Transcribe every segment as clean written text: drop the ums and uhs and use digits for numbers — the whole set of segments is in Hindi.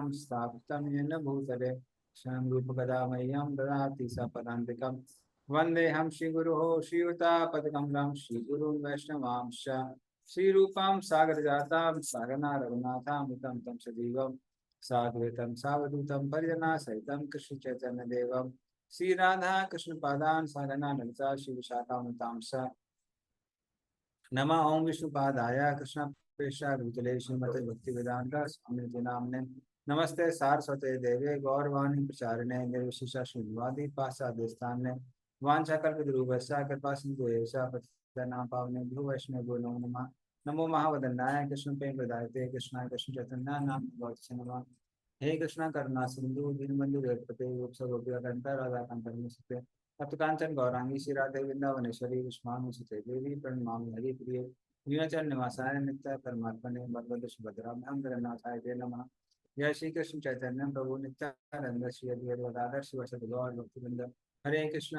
स्वयं स्थापितं येन भूतले स्वयं रूपकदा मह्यं ददाति स पदान्तिकम् वन्देऽहं श्रीगुरोः श्रीयुतापदकमलं श्रीगुरुं वैष्णवांश्च श्रीरूपां सागरजातां सागना रघुनाथामृतं तं सजीवं साद्वैतं सावधूतं परिजनासहितं कृष्णचैतन्यदेवं श्रीराधा कृष्णपादान् सागना ललिता श्रीविशाखामृतांश्च नमः ओं विष्णुपादाय कृष्णप्रेष्ठाय भूतले श्रीमते भक्तिवेदांत स्वामी नामने नमस्ते सारस्वते देवे गौरवाणी प्रचारिणे निर्विशेषा शून्यवादी पाश्चात्यस्थान वाञ्छाकल्पतरुभ्यश्च कृपा सिन्धु एषा पतितानां पावनेभ्यो वैष्णवेभ्यो नमो नमः नमो महावदन्नाय कृष्णप्रेम प्रदायते कृष्णाय कृष्ण चैतन्य नाम भगवते हे कृष्ण करुणा सिंधु दीनबंधु जगत्पते गोपसर्वभ्यकंठ राधाकांत तप्त कांचन गौरांगी श्री राधे वृंदावनेश्वरी विष्णु सुते देवी प्रणमामि हरिप्रिय नीलाचल निवासाय नित्य परमात्मने भगवते सुभद्राभ्यां जगन्नाथाय ते नमः जय श्री कृष्ण चैतन्य प्रभु नित्यानंद श्री अद्वैत गदाधर शिवसदि गौर भक्तवृंद हरे कृष्ण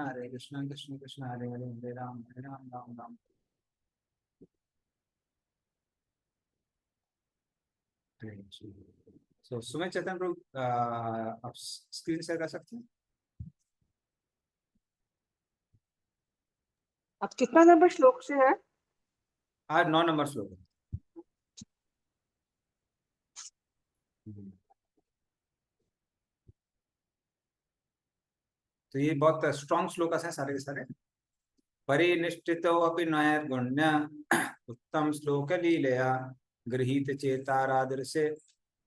कृष्ण कृष्ण हरे हरे हरे राम राम राम। सो सुमित चैतन्य प्रभु आप स्क्रीन शेयर कर सकते हैं। अब कितना नंबर श्लोक से है? आज 9 नंबर श्लोक है। तो ये बहुत स्ट्रॉन्ग श्लोक है सारे के सारे। परिनिष्ठितो अपि नैर्गुण्य उत्तम श्लोक लीलया गृहीत चेतारादृशे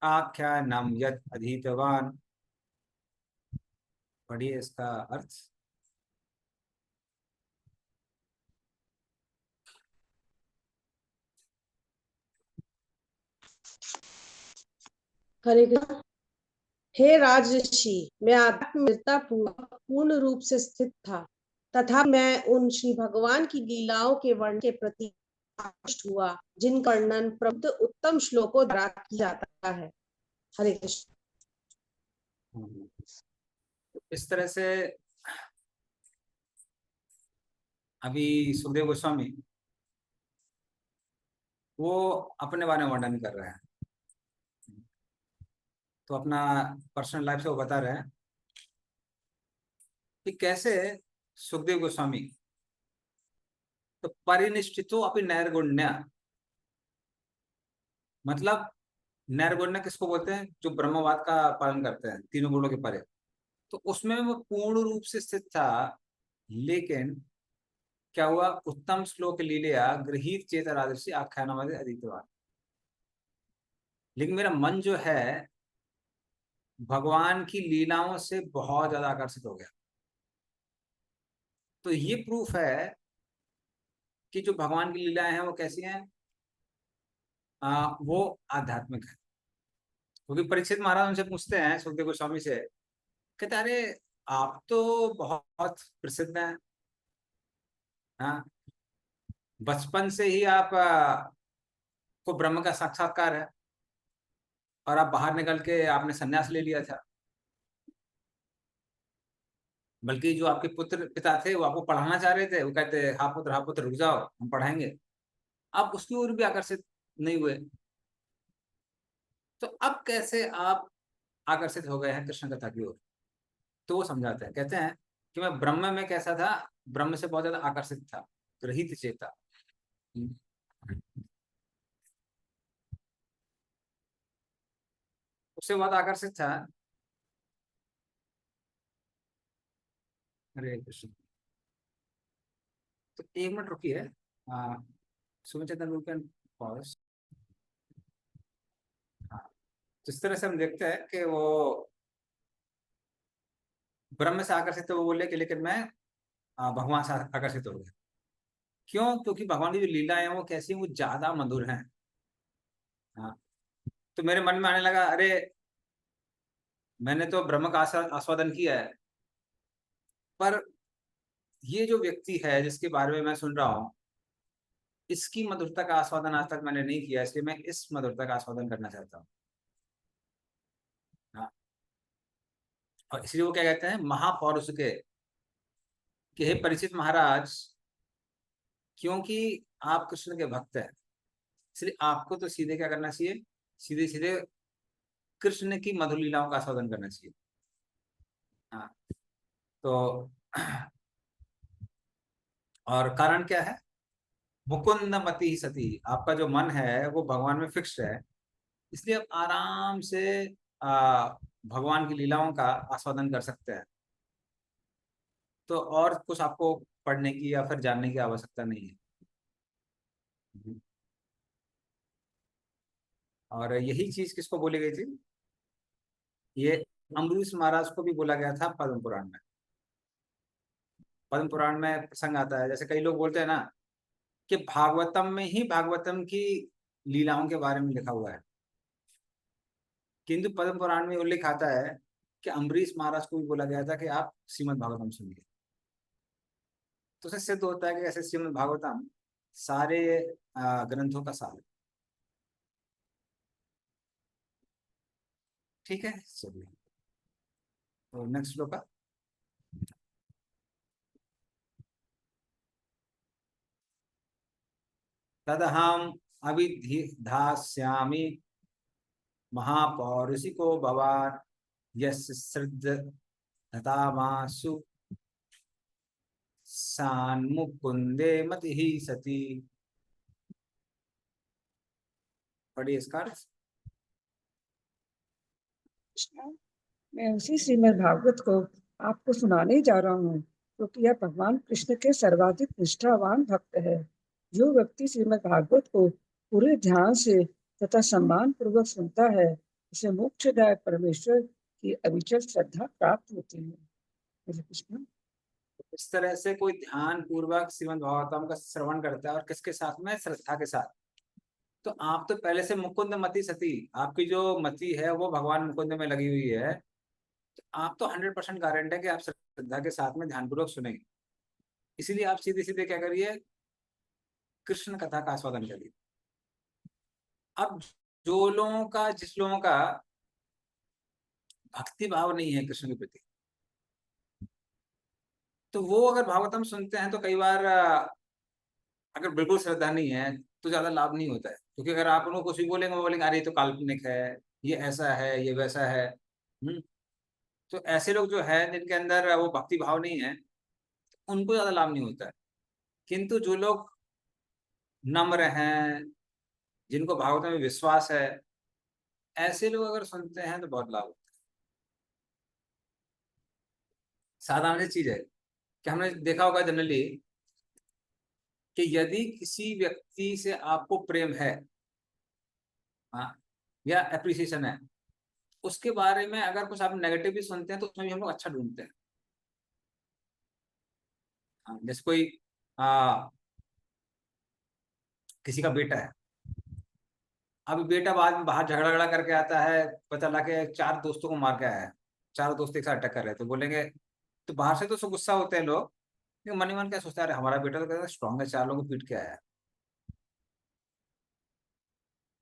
आख्यानम यत् अधीतवान। पढ़िए इसका अर्थ। हरे कृष्ण। हे राजर्षि, मैं आत्मनिर्भरता पूर्ण रूप से स्थित था तथा मैं उन श्री भगवान की लीलाओं के वर्णन के प्रति आकृष्ट हुआ जिनका वर्णन प्रबुद्ध उत्तम श्लोकों द्वारा किया जाता है। हरे कृष्ण। इस तरह से अभी सुखदेव गोस्वामी वो अपने बारे में वर्णन कर रहे हैं। तो अपना पर्सनल लाइफ से वो बता रहे हैं कि कैसे सुखदेव गोस्वामी तो परिनिष्ठितो अपि नैर्गुण्य, मतलब नैर्गुण्य किसको बोलते हैं? जो ब्रह्मवाद का पालन करते हैं, तीनों गुणों के परे। तो उसमें वो पूर्ण रूप से स्थित था, लेकिन क्या हुआ? उत्तम श्लोक लीलया गृहीत चेत राजर्षि आख्यान अधीतवान। लेकिन मेरा मन जो है भगवान की लीलाओं से बहुत ज्यादा आकर्षित हो गया। तो ये प्रूफ है कि जो भगवान की लीलाएं हैं वो कैसी हैं? वो आध्यात्मिक है। क्योंकि परीक्षित महाराज उनसे पूछते हैं सुखदेव गोस्वामी से, कहते अरे आप तो बहुत प्रसिद्ध हैं, हाँ, बचपन से ही आप को ब्रह्म का साक्षात्कार है और आप बाहर निकल के आपने संन्यास ले लिया था, बल्कि जो आपके पुत्र पिता थे वो आपको पढ़ाना चाह रहे थे, वो कहते हाँ पुत्र रुक जाओ, हम पढ़ाएंगे। आप उसकी ओर भी आकर्षित नहीं हुए, तो अब कैसे आप आकर्षित हो गए हैं कृष्ण कथा की ओर? तो वो समझाते हैं, कहते हैं कि मैं ब्रह्म में कैसा था, ब्रह्म से बहुत ज्यादा आकर्षित था, गृहीत चेता। उससे बहुत आकर्षित था। हरे कृष्ण। तो 1 मिनट रुकिए। सुमित चैतन्य पॉज। जिस तरह से हम देखते हैं कि वो ब्रह्म से आकर्षित, वो बोले कि लेकिन मैं भगवान से आकर्षित हो गया। क्यों? क्योंकि भगवान की जो लीला है वो कैसी है, वो ज्यादा मधुर है। हाँ, तो मेरे मन में आने लगा, अरे मैंने तो ब्रह्म का आस्वादन किया है, पर ये जो व्यक्ति है जिसके बारे में मैं सुन रहा हूँ, इसकी मधुरता का आस्वादन आज तक मैंने नहीं किया, इसलिए मैं इस मधुरता का आस्वादन करना चाहता हूँ। हाँ, और इसलिए वो क्या कहते हैं महापौरुष के कि हे परीक्षित महाराज, क्योंकि आप कृष्ण के भक्त हैं, इसलिए आपको तो सीधे क्या करना चाहिए? सीधे सीधे कृष्ण की मधुर लीलाओं का आस्वादन करना चाहिए। हाँ, तो और कारण क्या है? मुकुंद मति सती, आपका जो मन है वो भगवान में फिक्स है, इसलिए आप आराम से भगवान की लीलाओं का आस्वादन कर सकते हैं। तो और कुछ आपको पढ़ने की या फिर जानने की आवश्यकता नहीं है। और यही चीज किसको बोली गई थी? ये अम्बरीश महाराज को भी बोला गया था पद्म पुराण में। पद्म पुराण में प्रसंग आता है, जैसे कई लोग बोलते हैं ना कि भागवतम में ही भागवतम की लीलाओं के बारे में लिखा हुआ है, किंतु पद्म पुराण में उल्लेख आता है कि अम्बरीश महाराज को भी बोला गया था कि आप श्रीमद् भागवतम सुनिए। तो उससे सिद्ध होता है कि ऐसे श्रीमद् भागवतम सारे ग्रंथों का सार है। ठीक है, चलिए तो नेक्स्ट श्लोक का तदहम अभिधास्यामि महापौरुषिको भवान् यस्य श्रद्धतामासु सान्मुकुंदे मतिः सती। पढ़िए इसका अर्थ। कृष्णा, मैं उसी श्रीमद् भागवत को आपको सुनाने जा रहा हूँ, क्योंकि यह भगवान कृष्ण के सर्वाधिक निष्ठावान भक्त है। जो व्यक्ति श्रीमद् भागवत को पूरे ध्यान से तथा सम्मान पूर्वक सुनता है, उसे मोक्षदायक परमेश्वर की अविचल श्रद्धा प्राप्त होती है। हरे कृष्ण। इस तरह से कोई ध्यान पूर्वक श्रीमद् भागवतम का श्रवण करता है और किसके साथ में? श्रद्धा के साथ। तो आप तो पहले से मुकुंद मति सती, आपकी जो मति है वो भगवान मुकुंद में लगी हुई है, तो आप तो 100% गारंट है कि आप श्रद्धा के साथ में ध्यानपूर्वक सुनेंगे। इसीलिए आप सीधे सीधे क्या करिए, कृष्ण कथा का आस्वादन करिए। अब जो लोगों का, जिस लोगों का भक्ति भाव नहीं है कृष्ण के प्रति, तो वो अगर भागवतम सुनते हैं तो कई बार अगर बिल्कुल श्रद्धा नहीं है तो ज्यादा लाभ नहीं होता है। क्योंकि अगर आप उनको कुछ भी बोलेंगे, वो बोलेंगे अरे ये तो काल्पनिक है, ये ऐसा है, ये वैसा है। तो ऐसे लोग जो है जिनके अंदर वो भक्ति भाव नहीं है, उनको ज्यादा लाभ नहीं होता है। किंतु जो लोग नम्र हैं, जिनको भागवत में विश्वास है, ऐसे लोग अगर सुनते हैं तो बहुत लाभ होता है। साधारण सी चीज है कि हमने देखा होगा जनरली कि यदि किसी व्यक्ति से आपको प्रेम है, हाँ, या एप्रिसिएशन है, उसके बारे में अगर कुछ आप नेगेटिव भी सुनते हैं तो उसमें भी हम लोग अच्छा ढूंढते हैं। हाँ, जैसे कोई किसी का बेटा है, अब बेटा बाद में बाहर झगड़ा झगड़ा करके आता है, पता लगा के 4 दोस्तों को मार के आया है, 4 दोस्त एक साथ अटैक कर रहे थे, बोलेंगे तो बाहर से तो सब गुस्सा होते हैं लोग, लेकिन मन ही मन क्या सोचता है, अरे हमारा बेटा तो कहता है स्ट्रांग है, 4 लोगों को पीट के आया है।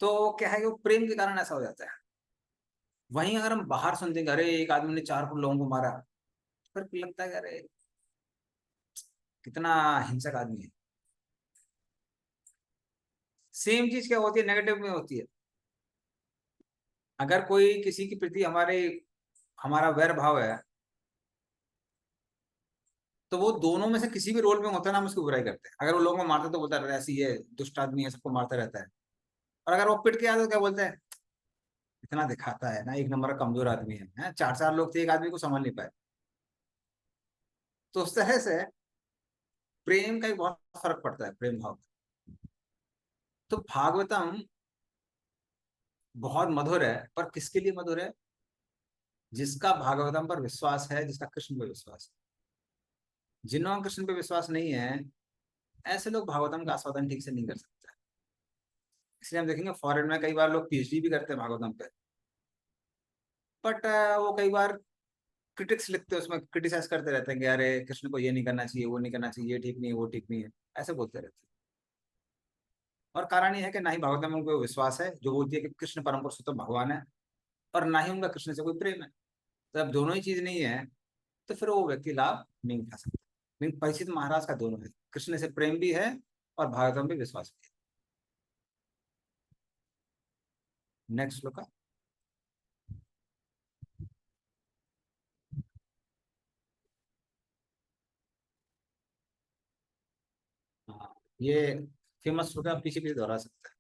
तो क्या है कि वो प्रेम के कारण ऐसा हो जाता है। वहीं अगर हम बाहर सुनते हैं, अरे एक आदमी ने 4 लोगों को मारा, फिर लगता है कि अरे कितना हिंसक आदमी है। सेम चीज क्या होती है, नेगेटिव में होती है। अगर कोई किसी के प्रति हमारा वैर भाव है, तो वो दोनों में से किसी भी रोल में होता है ना, हम उसकी बुराई करते हैं। अगर वो लोगों को मारते तो बोलता है ऐसी है, दुष्ट आदमी है, सबको मारता रहता है। और अगर वो पिट के आता तो क्या बोलते हैं, इतना दिखाता है ना, एक नंबर का कमजोर आदमी है, 4 लोग थे, एक आदमी को संभाल नहीं पाए। तो उस तरह से प्रेम का एक बहुत फर्क पड़ता है, प्रेम भाव। तो भागवतम बहुत मधुर है, पर किसके लिए मधुर है? जिसका भागवतम पर विश्वास है, जिसका कृष्ण पर विश्वास है। जिन्होंने कृष्ण पे विश्वास नहीं है, ऐसे लोग भागवतम का आस्वादन ठीक से नहीं कर सकते। इसलिए हम देखेंगे फॉरेन में कई बार लोग पीएचडी भी करते हैं भागवतम पे, बट वो कई बार क्रिटिक्स लिखते हैं, उसमें क्रिटिसाइज करते रहते हैं कि अरे कृष्ण को ये नहीं करना चाहिए, वो नहीं करना चाहिए, ये ठीक नहीं है, वो ठीक नहीं है, ऐसे बोलते रहते हैं। और कारण ये है कि ना ही भागवतम में उनको विश्वास है जो बोलती है कि कृष्ण परम पुरुषोत्तम भगवान है, और ना ही उनका कृष्ण से कोई प्रेम है। तो अब दोनों ही चीज नहीं है, तो फिर वो व्यक्ति लाभ नहीं उठा सकता। लेकिन परीक्षित महाराज का दोनों है, कृष्ण से प्रेम भी है और भागवतम पे विश्वास भी है। नेक्स्ट श्लोक। ये फेमस श्लोक है, आप पीछे पीछे दोहरा सकते हैं।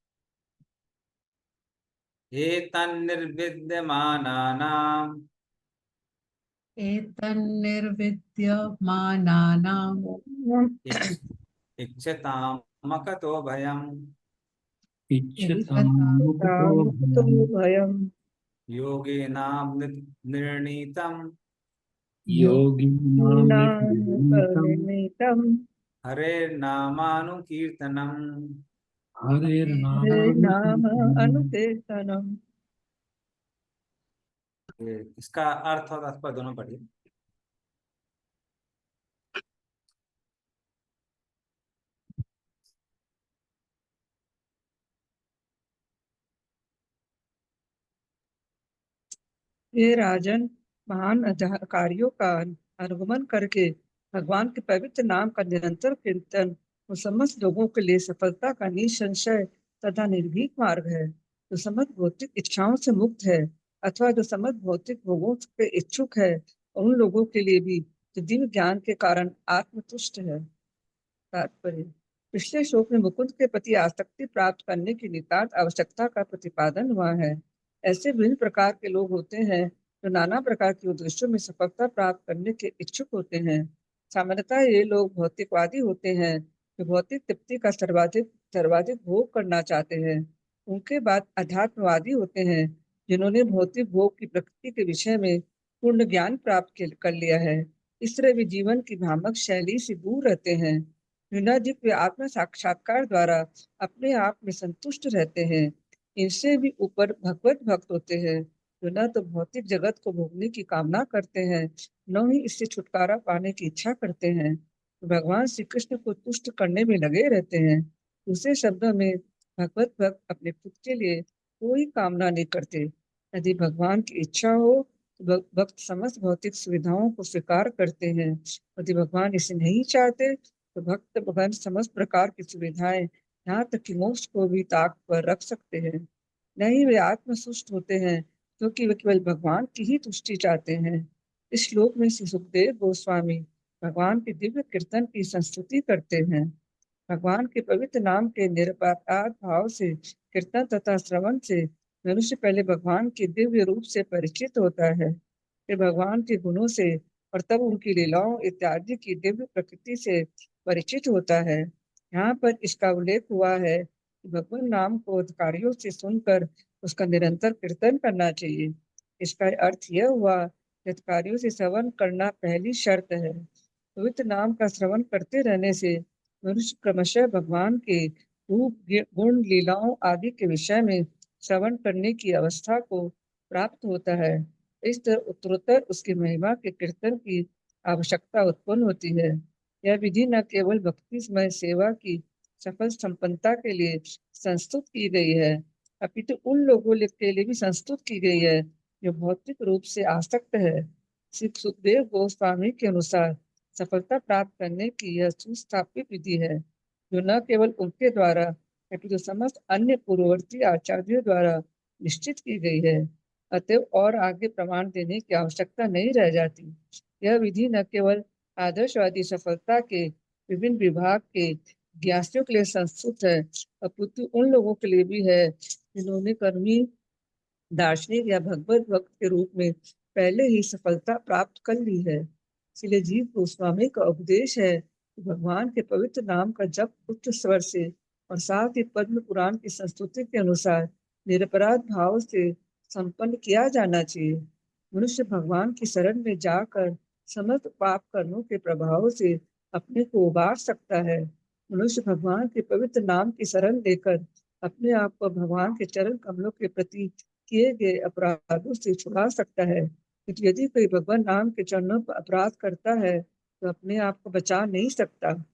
एतन्निर्विद्यमानानाम् एतन्निर्विद्यमानानाम् इच्छ- इच्छतामकतो भयम् इच्छतामुपतो तो भयम् भयम योगिनां निर्णीतम् योगिनां निगृहीतम् नितम हरेर्नामानुकीर्तनम्। नाम हरेर्नामानुकीर्तनम्। अनुकीर्तनम। इसका अर्थ और तात्पर्य दोनों पढ़िए। ये राजन, महान कार्यों का अनुगमन करके भगवान के पवित्र नाम का निरंतर कीर्तन उन समस्त लोगों के लिए सफलता का निसंशय तथा निर्भीक मार्ग है। जो समस्त भौतिक इच्छाओं से मुक्त है अथवा जो समस्त भौतिक भोगों के इच्छुक है, उन लोगों के लिए भी जो दिव्य ज्ञान के कारण आत्मतुष्ट है। तात्पर्य: पिछले श्लोक में मुकुंद के प्रति आसक्ति प्राप्त करने की नितांत आवश्यकता का प्रतिपादन हुआ है। ऐसे विभिन्न प्रकार के लोग होते हैं जो नाना प्रकार के उद्देश्यों में सफलता प्राप्त करने के इच्छुक होते हैं। सामान्यतः ये लोग भौतिकवादी होते हैं जो भौतिक तृप्ति का सर्वाधिक सर्वाधिक भोग करना चाहते हैं। उनके बाद अध्यात्मवादी होते हैं जिन्होंने भौतिक भोग की प्रकृति के विषय में पूर्ण ज्ञान प्राप्त कर लिया है। इस तरह वे जीवन की भ्रामक शैली से दूर रहते हैं। न्यूनाधिक वे आत्म साक्षात्कार द्वारा अपने आप में संतुष्ट रहते हैं। इनसे भी ऊपर भगवत भक्त होते हैं जो न तो भौतिक जगत को भोगने की कामना करते हैं, न ही इससे छुटकारा पाने की इच्छा करते हैं। भगवान श्री कृष्ण को तुष्ट करने में लगे रहते हैं। दूसरे शब्दों में, भगवत भक्त अपने खुद के लिए कोई कामना नहीं करते। यदि भगवान की इच्छा हो तो भक्त समस्त भौतिक सुविधाओं को स्वीकार करते हैं। यदि भगवान इसे नहीं चाहते तो भक्त भगवान समस्त प्रकार की सुविधाएं, यहाँ तक कि मोक्ष को भी ताक पर रख सकते हैं। नहीं, वे आत्मसुष्ट होते हैं क्योंकि वे केवल भगवान की ही तुष्टि चाहते हैं। इस श्लोक में श्री सुखदेव गोस्वामी भगवान के दिव्य कीर्तन की संस्तुति करते हैं। भगवान के पवित्र नाम के निरपराध भाव से कीर्तन तथा श्रवण से मनुष्य पहले भगवान के दिव्य रूप से परिचित होता है, फिर भगवान के गुणों से और तब उनकी लीलाओं इत्यादि की दिव्य प्रकृति से परिचित होता है। यहाँ पर इसका उल्लेख हुआ है कि भगवान नाम को अधिकारियों से सुनकर उसका निरंतर कीर्तन करना चाहिए। इसका अर्थ यह हुआ कि अधिकारियों से श्रवण करना पहली शर्त है। पवित्र नाम का श्रवण करते रहने से मनुष्य क्रमशः भगवान के रूप, गुण, लीलाओं आदि के विषय में श्रवण करने की अवस्था को प्राप्त होता है। इस तरह उत्तरोत्तर उसकी महिमा के कीर्तन की आवश्यकता उत्पन्न होती है। यह विधि न केवल भक्तिमय सेवा की सफल संपन्नता के लिए संस्तुत की गई है, अपितु उन लोगों के लिए भी संस्तुत की गई है जो भौतिक रूप से आसक्त है। श्री सुखदेव गोस्वामी के अनुसार सफलता प्राप्त करने की यह सुस्थापित विधि है जो न केवल उनके द्वारा अपितु समस्त अन्य पूर्ववर्ती आचार्यों द्वारा निश्चित की गई है। अतएव और आगे प्रमाण देने की आवश्यकता नहीं रह जाती। यह विधि न केवल आदर्शवादी सफलता के विभिन्न विभाग के ज्ञासियों के लिए संस्तुत है, अपितु उन लोगों के लिए भी है जिन्होंने कर्मी, दार्शनिक या भगवत भक्त के रूप में पहले ही सफलता प्राप्त कर ली है। इसलिए जीव गोस्वामी का उपदेश है कि भगवान के पवित्र नाम का जप उच्च स्वर से और साथ ही पद्म पुराण की संस्तुति के अनुसार निरपराध भाव से संपन्न किया जाना चाहिए। मनुष्य भगवान की शरण में जाकर समस्त पाप कर्मों के प्रभाव से अपने को उबार सकता है। मनुष्य भगवान के पवित्र नाम की शरण लेकर अपने आप को भगवान के चरण कमलों के प्रति किए गए अपराधों से छुड़ा सकता है। क्योंकि यदि कोई भगवान नाम के चरणों पर अपराध करता है तो अपने आप को बचा नहीं सकता।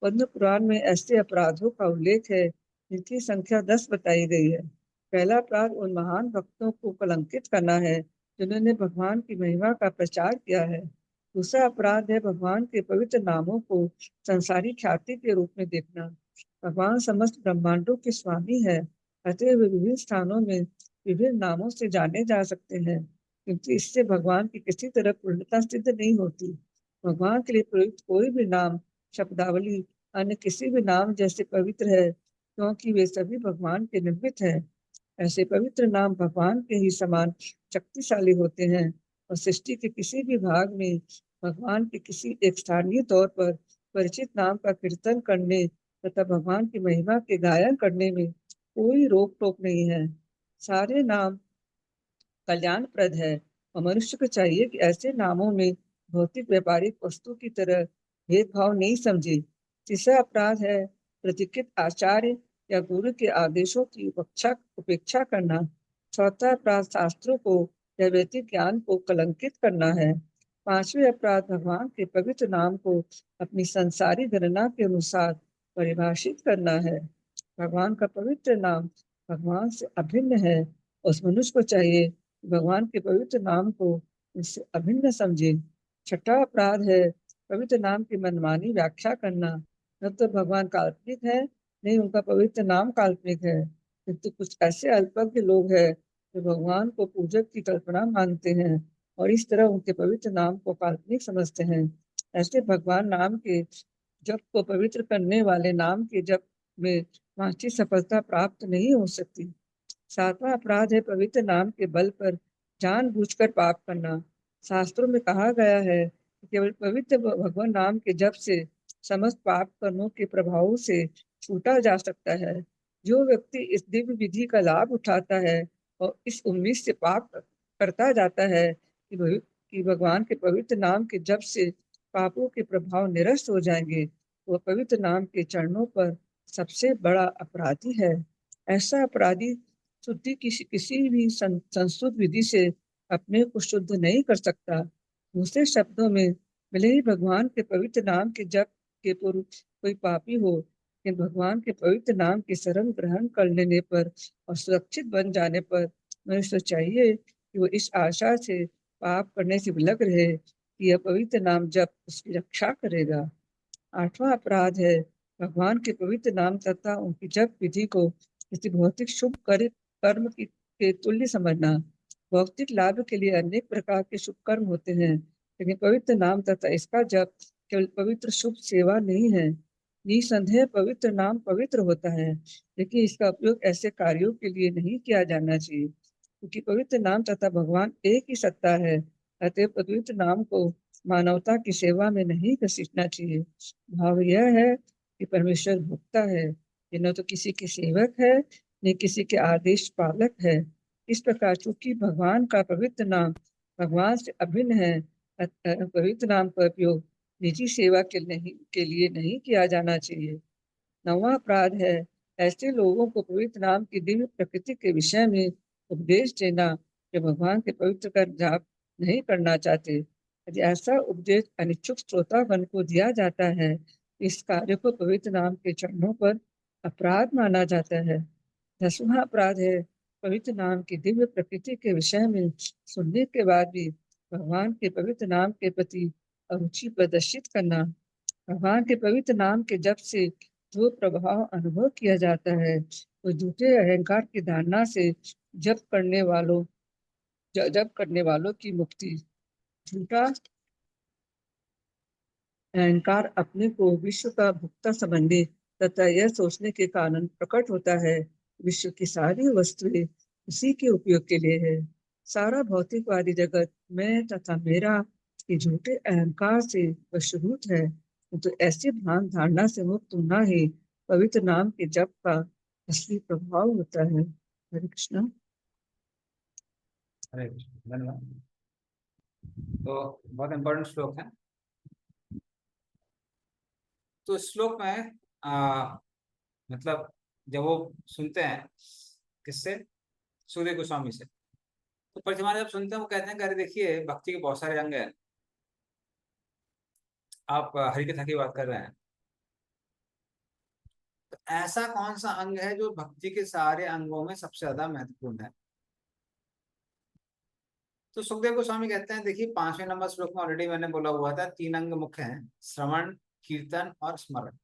पद्म पुराण में ऐसे अपराधों का उल्लेख है जिनकी संख्या 10 बताई गई है। पहला अपराध उन महान भक्तों को कलंकित करना है जिन्होंने भगवान की महिमा का प्रचार किया है। दूसरा अपराध है भगवान के पवित्र नामों को संसारी ख्याति के रूप में देखना। भगवान समस्त ब्रह्मांडों के स्वामी है, अतः वे विभिन्न स्थानों में विभिन्न नामों से जाने जा सकते हैं, क्योंकि इससे भगवान की किसी तरह पूर्णता सिद्ध नहीं होती। भगवान के लिए प्रयुक्त कोई भी नाम, शब्दावली अन्य किसी भी नाम जैसे पवित्र है, क्योंकि वे सभी भगवान के निर्मित हैं। ऐसे पवित्र नाम भगवान के ही समान शक्तिशाली होते हैं और सृष्टि के किसी भी भाग में भगवान के किसी एक स्थानीय तौर पर परिचित नाम का कीर्तन करने तथा भगवान की महिमा के गायन करने में कोई रोक टोक नहीं है। सारे नाम कल्याणप्रद है और मनुष्य को चाहिए कि ऐसे नामों में भौतिक व्यापारिक वस्तु की तरह भेदभाव नहीं समझे। तीसरा अपराध है प्रतिष्ठित आचार्य या गुरु के आदेशों की उपेक्षा करना। चौथा अपराध शास्त्रों को या वैदिक ज्ञान को कलंकित करना है। पांचवें अपराध भगवान के पवित्र नाम को अपनी संसारी गणना के अनुसार परिभाषित करना है। भगवान का पवित्र नाम भगवान से अभिन्न है। उस मनुष्य को चाहिए भगवान के पवित्र नाम को इससे अभिन्न समझे। छठा अपराध है पवित्र नाम की मनमानी व्याख्या करना। न तो भगवान काल्पनिक है, नहीं उनका पवित्र नाम काल्पनिक है, किंतु कुछ ऐसे अल्पज्ञ लोग हैं जो भगवान को पूजक की कल्पना मानते हैं और इस तरह उनके पवित्र नाम को काल्पनिक समझते हैं। ऐसे भगवान नाम के जप को पवित्र करने वाले नाम के जप में वांछित सफलता प्राप्त नहीं हो सकती। सातवां अपराध है पवित्र नाम के बल पर जानबूझकर पाप करना। शास्त्रों में कहा गया है कि केवल पवित्र भगवान नाम के जप से समस्त पाप कर्मों के प्रभावों से छूटा जा सकता है। जो व्यक्ति इस दिव्य विधि का लाभ उठाता है और इस उम्मीद से पाप करता जाता है कि भगवान के पवित्र नाम के जप से पापों के प्रभाव निरस्त हो जाएंगे, वह पवित्र नाम के चरणों पर सबसे बड़ा अपराधी है। ऐसा अपराधी शुद्धि किसी भी संस्तुत विधि से अपने को शुद्ध नहीं कर सकता। दूसरे शब्दों में भले ही भगवान के पवित्र नाम के जप के पूर्व कोई पापी हो, लेकिन भगवान के पवित्र नाम के शरण ग्रहण कर लेने पर और सुरक्षित बन जाने पर मनुष्य चाहिए कि वो इस आशा से पाप करने से विलग रहे कि यह पवित्र नाम जप उसकी रक्षा करेगा। आठवां अपराध है भगवान के पवित्र नाम तथा उनकी जप विधि को किसी भौतिक शुभ कर्म के तुल्य समझना। भौतिक लाभ के लिए अनेक प्रकार के शुभ कर्म होते हैं, लेकिन पवित्र नाम तथा इसका जप केवल पवित्र शुभ सेवा नहीं है। निसंदेह पवित्र नाम पवित्र होता है, लेकिन इसका उपयोग ऐसे कार्यों के लिए नहीं किया जाना चाहिए, क्योंकि पवित्र नाम तथा भगवान एक ही सत्ता है। अतः पवित्र नाम को मानवता की सेवा में नहीं घसीटना चाहिए। भाव यह है कि परमेश्वर भोक्ता है, ये न तो किसी के सेवक है न किसी के आदेश पालक है। इस प्रकार चूंकि भगवान का पवित्र नाम भगवान से अभिन्न है, पवित्र नाम का उपयोग निजी सेवा के लिए नहीं किया जाना चाहिए। नौवां अपराध है ऐसे लोगों को पवित्र नाम की दिव्य प्रकृति के विषय में उपदेश देना जो भगवान के पवित्र का जाप नहीं करना चाहते। यदि ऐसा उपदेश अनिच्छुक श्रोतागण को दिया जाता है, इस कार्य को पवित्र नाम के चरणों पर अपराध माना जाता है। 10वां अपराध है पवित्र नाम की दिव्य प्रकृति के विषय में सुनने के बाद भी भगवान के पवित्र नाम के प्रति अरुचि प्रदर्शित करना। भगवान के पवित्र नाम के जप से जो प्रभाव अनुभव किया जाता है, वो झूठे अहंकार की धारणा से जप करने वालों की मुक्ति। झूठा अहंकार अपने को विश्व का भोक्ता समझने तथा यह सोचने के कारण प्रकट होता है विश्व की सारी वस्तुएं उसी के उपयोग के लिए है। सारा भौतिकवादी जगत मैं तथा मेरा के झूठे अहंकार से वशीभूत है, तो ऐसी भ्रांत धारणा से मुक्त होना ही पवित्र नाम के जप का असली प्रभाव होता है। हरे कृष्ण। हरे कृष्ण, धन्यवाद। तो बहुत इंपॉर्टेंट श्लोक है। तो श्लोक में मतलब जब वो सुनते हैं किससे, सूर्य गोस्वामी से, तो प्रतिमा जब सुनते हैं वो कहते हैं कि अरे देखिए भक्ति के बहुत सारे अंग हैं, आप हरि कथा की बात कर रहे हैं, तो ऐसा कौन सा अंग है जो भक्ति के सारे अंगों में सबसे ज्यादा महत्वपूर्ण है। तो सुखदेव गोस्वामी कहते हैं देखिए 5वें नंबर श्लोक में ऑलरेडी मैंने बोला हुआ था 3 अंग मुख्य हैं, श्रवण, कीर्तन और स्मरण।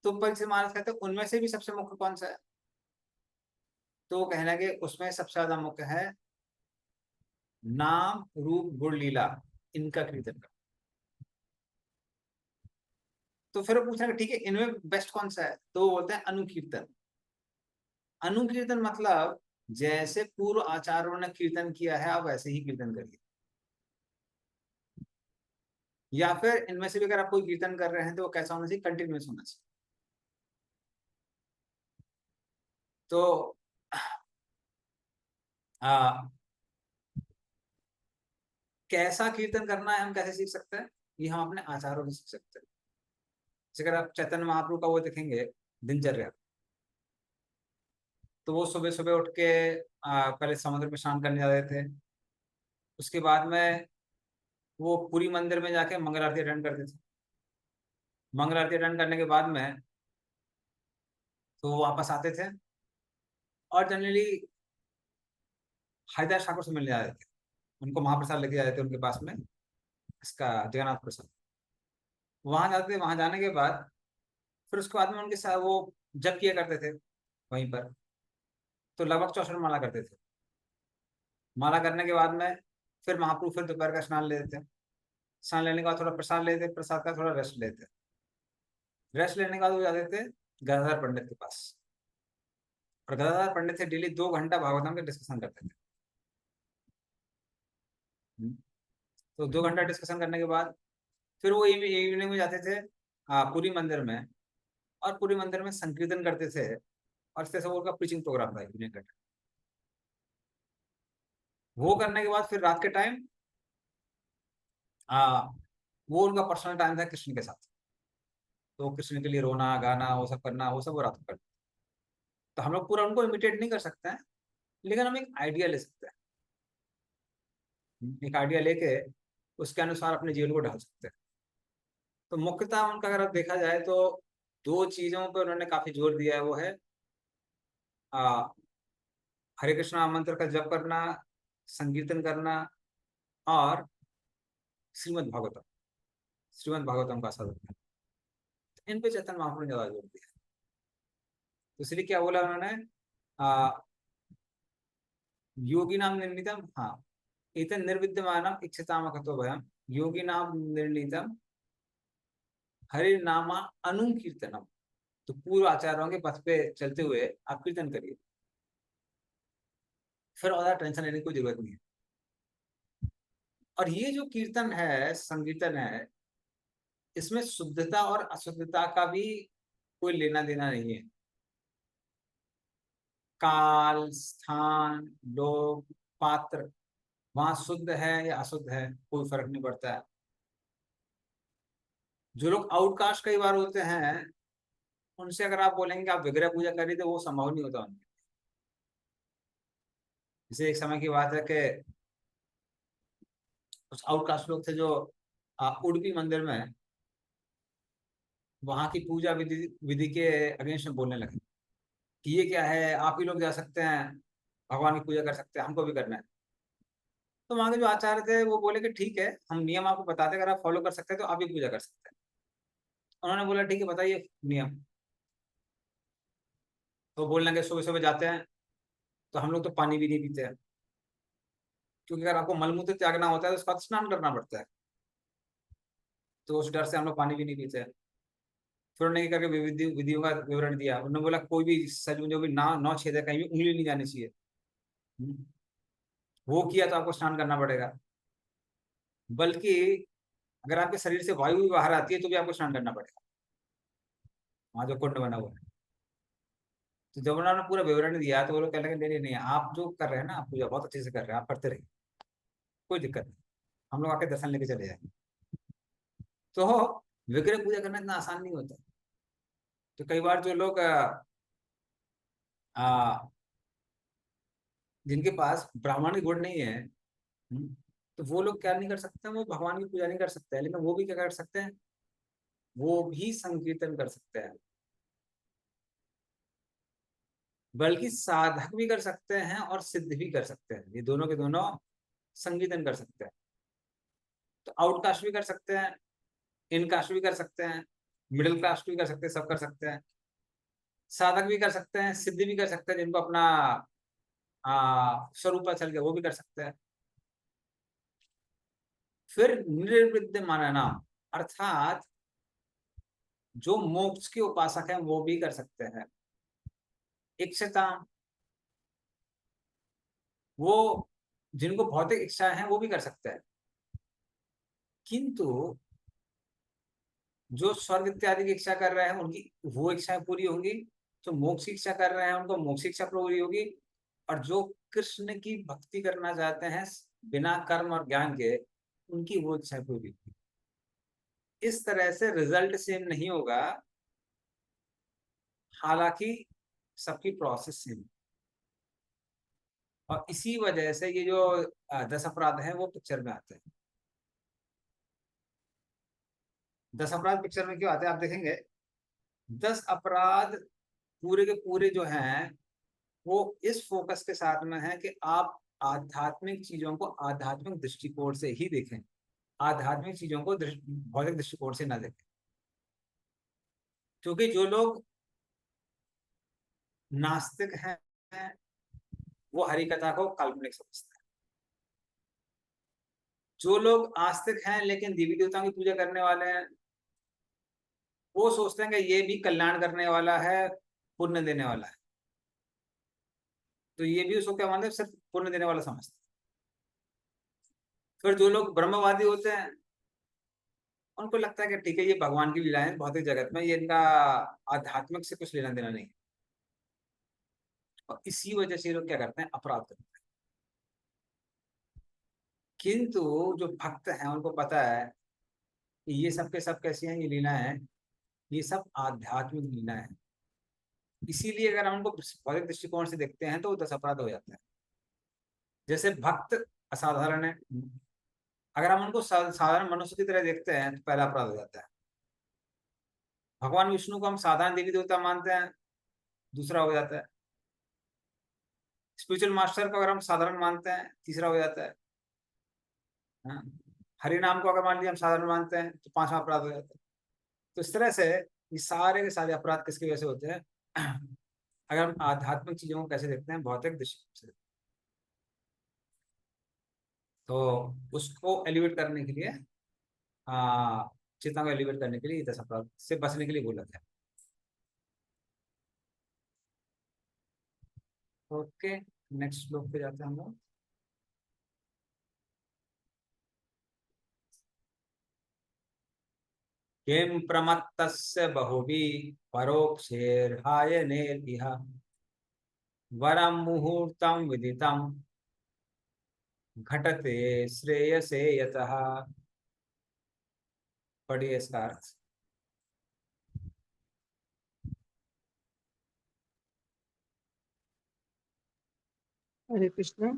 तो परीक्षित महाराज कहते हैं उनमें से भी सबसे मुख्य कौन सा है, तो वो कहना कि उसमें सबसे ज्यादा मुख्य है नाम रूप गुण लीला, इनका कीर्तन करना। तो फिर वो पूछा कि ठीक है इनमें बेस्ट कौन सा है, तो वो बोलते हैं अनुकीर्तन। अनुकीर्तन मतलब जैसे पूर्व आचार्यों ने कीर्तन किया है आप वैसे ही कीर्तन करिए, या फिर इनमें से भी अगर आप कोई कीर्तन कर रहे हैं तो वो कैसा होना चाहिए, कंटिन्यूस होना चाहिए। तो आ, कैसा कीर्तन करना है हम कैसे सीख सकते हैं, ये हम अपने आचार्यों से सीख सकते हैं। जैसे अगर आप चैतन्य महाप्रभु का वो देखेंगे दिनचर्या, तो वो सुबह सुबह उठ के पहले समुद्र में स्नान करने जाते थे, उसके बाद में वो पूरी मंदिर में जाके मंगल आरती अटेंड करते थे। मंगल आरती अटेंड करने के बाद में तो वो वापस आते थे और जनरली हरिदास ठाकुर से मिलने जाते थे, उनको महाप्रसाद लेके जाते थे उनके पास में, इसका जगन्नाथ प्रसाद। वहां जाते थे, वहां जाने के बाद फिर उसके बाद में उनके साथ वो जप किया करते थे वहीं पर। तो लगभग 64 माला करते थे। माला करने के बाद में फिर महाप्रभु फिर दोपहर का स्नान लेते थे। स्नान लेने के बाद थोड़ा प्रसाद लेते, प्रसाद का थोड़ा रेस्ट लेते। रेस्ट लेने के बाद वो जाते थे गदाधर पंडित के पास, और गदाधर पंडित से डेली 2 घंटा भागवतम के डिस्कशन करते थे। तो 2 घंटा डिस्कशन करने के बाद फिर वो इवनिंग में जाते थे पूरी मंदिर में, और पूरी मंदिर में संकीर्तन करते थे, और इस तरह से वो उनका प्रीचिंग प्रोग्राम था इवनिंग का टाइम। वो करने के बाद फिर रात के टाइम वो उनका पर्सनल टाइम था कृष्ण के साथ। तो कृष्ण के लिए रोना गाना वो सब करना, वो सब वो रात को करते। तो हम लोग पूरा उनको इमिटेट नहीं कर सकते हैं, लेकिन हम एक आइडिया ले सकते हैं। एक आइडिया लेके उसके अनुसार अपने जीवन को ढाल सकते हैं। तो मुख्यतः उनका अगर आप देखा जाए तो 2 चीजों पर उन्होंने काफी जोर दिया है, वो है आ, हरे कृष्णा मंत्र का जप करना, संकीर्तन करना, और श्रीमद् भागवतम, श्रीमद् भागवतम का साधन करना। इन पे चैतन्य महाप्रभु ने ज्यादा जोर दिया है। तो इसलिए क्या बोला उन्होंने, आ, योगी नाम निर्णीतम, हाँ, एतन निर्विद्यमानम इच्छतामकतो भयम, योगी नाम निर्णीतम हरे नामा अनुकीर्तनम। तो पूर्व आचार्यों के पथ पे चलते हुए आप कीर्तन करिए, फिर और ज्यादा टेंशन लेने की कोई जरूरत नहीं है। और ये जो कीर्तन है, संकीर्तन है, इसमें शुद्धता और अशुद्धता का भी कोई लेना देना नहीं है। काल, स्थान, लोग, पात्र, वहां शुद्ध है या अशुद्ध है कोई फर्क नहीं पड़ता है। जो लोग आउटकास्ट कई बार होते हैं, उनसे अगर आप बोलेंगे कि आप विग्रह पूजा करिए तो वो संभव नहीं होता उनके। जैसे एक समय की बात है कि कुछ आउटकास्ट लोग थे जो उडुपी मंदिर में वहां की पूजा विधि विधि के अगेंस्ट में बोलने लगे कि ये क्या है, आप ही लोग जा सकते हैं, भगवान की पूजा कर सकते हैं, हमको भी करना है। तो वहां के जो आचार्य थे वो बोले कि ठीक है, हम नियम आपको बताते हैं, अगर आप फॉलो कर सकते हैं तो आप भी पूजा कर सकते हैं। उन्होंने बोला ठीक है बताइए नियम। तो बोलने लगे सुबह सुबह जाते हैं तो हम लोग तो पानी भी नहीं पीते हैं, क्योंकि अगर आपको मलमूत्र त्यागना होता है तो उसके बाद स्नान करना पड़ता है। तो उस डर से हम लोग पानी भी नहीं पीते हैं। फिर उन्होंने क्या करके विधियों का विवरण दिया। उन्होंने बोला कोई भी सच में जो भी ना नौ छेद है कहीं भी उंगली नहीं जानी चाहिए। हम्म, वो किया तो आपको स्नान करना पड़ेगा। बल्कि अगर आपके शरीर से वायु भी बाहर आती है तो भी आपको स्नान करना पड़ेगा, वहां जो कुंड बना हुआ है। तो जब उन्होंने पूरा विवरण दिया तो वो लोग कहने लगे नहीं नहीं नहीं, आप जो कर रहे हैं ना, आप पूजा बहुत अच्छे से कर रहे हैं, आप करते रहिए, कोई दिक्कत नहीं, हम लोग आके दर्शन लेके चले जाएंगे। तो विग्रह पूजा करना इतना आसान नहीं होता। तो कई बार जो लोग आ, जिनके पास ब्राह्मण के गुण नहीं है, तो वो लोग क्या नहीं कर सकते, वो भगवान की पूजा नहीं कर सकते हैं, लेकिन वो भी क्या कर सकते हैं, वो भी संकीर्तन कर सकते हैं। बल्कि साधक भी कर सकते हैं और सिद्ध भी कर सकते हैं, ये दोनों के दोनों संकीर्तन कर सकते हैं। तो आउटकास्ट भी कर सकते हैं, इनकास्ट भी कर सकते हैं, मिडिल कास्ट भी कर सकते हैं, सब कर सकते हैं। साधक भी कर सकते हैं, सिद्ध भी कर सकते हैं, जिनको अपना स्वरूप चल गया वो भी कर सकते हैं। फिर निर्विद्यमान नाम, अर्थात जो मोक्ष के उपासक हैं वो भी कर सकते हैं। इच्छता, वो जिनको भौतिक इच्छाएं हैं वो भी कर सकते हैं, किंतु जो स्वर्ग इत्यादि की इच्छा कर रहे हैं उनकी वो इच्छाएं पूरी होंगी, जो मोक्ष की इच्छा कर रहे हैं उनको मोक्ष की इच्छा पूरी होगी, और जो कृष्ण की भक्ति करना चाहते हैं बिना कर्म और ज्ञान के, उनकी वो इच्छा पूरी होगी। इस तरह से रिजल्ट सेम नहीं होगा, हालांकि सबकी प्रोसेस सेम। और इसी वजह से ये जो 10 अपराध हैं वो पिक्चर में आते हैं। 10 अपराध पिक्चर में क्यों आते हैं आप देखेंगे। 10 अपराध पूरे के पूरे जो हैं वो इस फोकस के साथ में है कि आप आध्यात्मिक चीजों को आध्यात्मिक दृष्टिकोण से ही देखें, आध्यात्मिक चीजों को भौतिक दृष्टिकोण से ना देखें। क्योंकि जो लोग नास्तिक हैं वो हरि कथा को काल्पनिक समझते हैं। जो लोग आस्तिक हैं लेकिन देवी देवताओं की पूजा करने वाले हैं, वो सोचते हैं कि ये भी कल्याण करने वाला है, पुण्य देने वाला है, तो ये भी उसको क्या मानते हैं, सिर्फ पुण्य देने वाला समझते हैं। फिर जो लोग ब्रह्मवादी होते हैं उनको लगता है कि ठीक है ये भगवान की लीलाएं भौतिक जगत में, ये इनका आध्यात्मिक से कुछ लेना देना नहीं। और इसी वजह से लोग क्या करते हैं, अपराध करते हैं। किंतु जो भक्त हैं उनको पता है कि ये सब के सब कैसी हैं, ये लीलाएं हैं, ये सब आध्यात्मिक लीलाएं हैं। इसीलिए अगर हम उनको भौतिक दृष्टिकोण से देखते हैं तो वो 10 अपराध हो जाते हैं। जैसे भक्त असाधारण है, अगर हम उनको साधारण मनुष्य की तरह देखते हैं तो पहला अपराध हो जाता है। भगवान विष्णु को हम साधारण देवी देवता मानते हैं, दूसरा हो जाता है। स्पिरिचुअल मास्टर को अगर हम साधारण मानते हैं, तीसरा हो जाता है। हाँ? हरि नाम को अगर मान लिया हम साधारण मानते हैं तो 5वां अपराध हो जाता है। तो इस तरह से ये सारे के सारे अपराध किसकी वजह से होते हैं अगर हम आध्यात्मिक चीजों को कैसे देखते हैं, भौतिक दृष्टिकोण से। तो उसको एलिवेट करने के लिए चेतना को एलिवेट करने के लिए 10 अपराध से बचने के लिए बोला था। ओके, नेक्स्ट श्लोक पे जाते हैं हम लोग। किं प्रमत्तस्य बहुभिः परोक्षैर्हायनैर्इह वरं मुहूर्तं विदितं घटते श्रेयसे यतः। पढ़िए इसका अर्थ। हरे कृष्ण।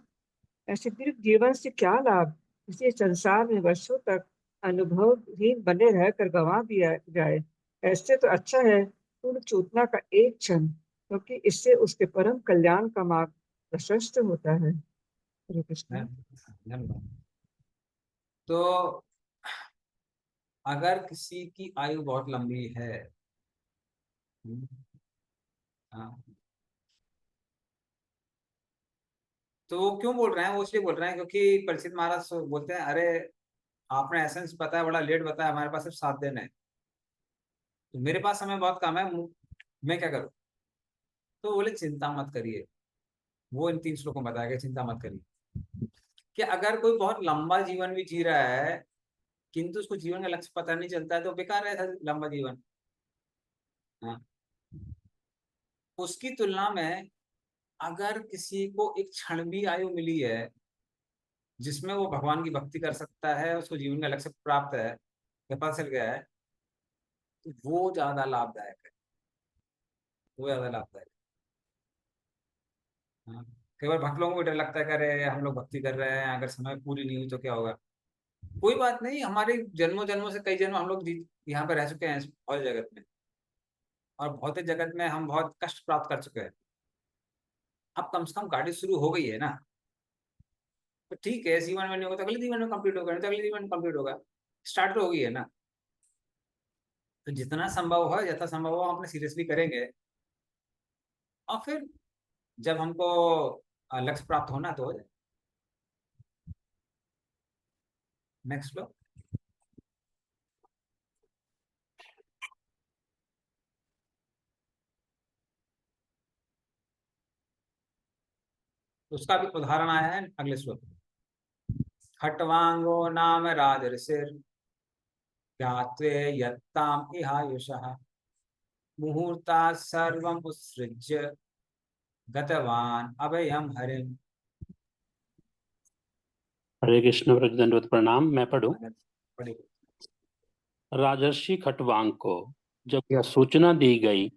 ऐसे दीर्घ जीवन से क्या लाभ, इसे संसार में वर्षों तक अनुभवहीन बने रहकर गंवा दिया जाए। ऐसे तो अच्छा है पूर्ण चेतना का एक क्षण, क्योंकि इससे उसके परम कल्याण का मार्ग प्रशस्त होता है। हरे कृष्ण। धन्यवाद। तो अगर किसी की आयु बहुत लंबी है, हाँ, तो वो क्यों बोल रहे हैं, वो इसलिए बोल रहे हैं क्योंकि परीक्षित महाराज बोलते हैं अरे आपने एसेंस बताया, बड़ा लेट बताया, हमारे पास सिर्फ 7 दिन है, तो मेरे पास समय बहुत कम है, मैं क्या करूं। तो बोले चिंता मत करिए, वो इन 3 श्लोकों में बताया गया, चिंता मत करिए कि अगर कोई बहुत लंबा जीवन भी जी रहा है किंतु उसको जीवन का लक्ष्य पता नहीं चलता है तो बेकार है था लंबा जीवन। हाँ, उसकी तुलना में अगर किसी को एक क्षण भी आयु मिली है जिसमें वो भगवान की भक्ति कर सकता है, उसको जीवन का लक्ष्य प्राप्त है या पता चल गया है, तो वो ज्यादा लाभदायक है, वो ज्यादा लाभदायक है। हाँ, कई बार भक्त लोगों को डर लगता है कि अरे हम लोग भक्ति कर रहे हैं, अगर समय पूरी नहीं हुई तो क्या होगा। कोई बात नहीं, हमारे जन्मों जन्मों से कई जन्म हम लोग यहाँ पे रह चुके हैं भौतिक जगत में, और भौतिक जगत में हम बहुत कष्ट प्राप्त कर चुके हैं। अब कम से कम गाड़ी शुरू हो गई है ना, तो ठीक है, जीवन में नहीं होगा तो अगले जीवन में कंप्लीट होगा, नहीं तो अगले जीवन में कंप्लीट होगा, स्टार्ट तो हो गई है ना। तो जितना संभव हो, यथा संभव हो, हम अपने सीरियसली करेंगे, और फिर जब हमको लक्ष्य प्राप्त होना तो हो जाए। नेक्स्ट लो। उसका भी उदाहरण आया है अगले श्लोक में। खट्वांगो नाम राजर्षिर ज्ञात्वे यत्ताम इहायुषः मुहूर्ता सर्वम उत्सृज्य गतवान अभयम हरिम। हरे कृष्ण व्रज दंडवत प्रणाम। मैं पढ़ूं। पढ़िए। राजर्षि खट्वांग को जब यह सूचना दी गई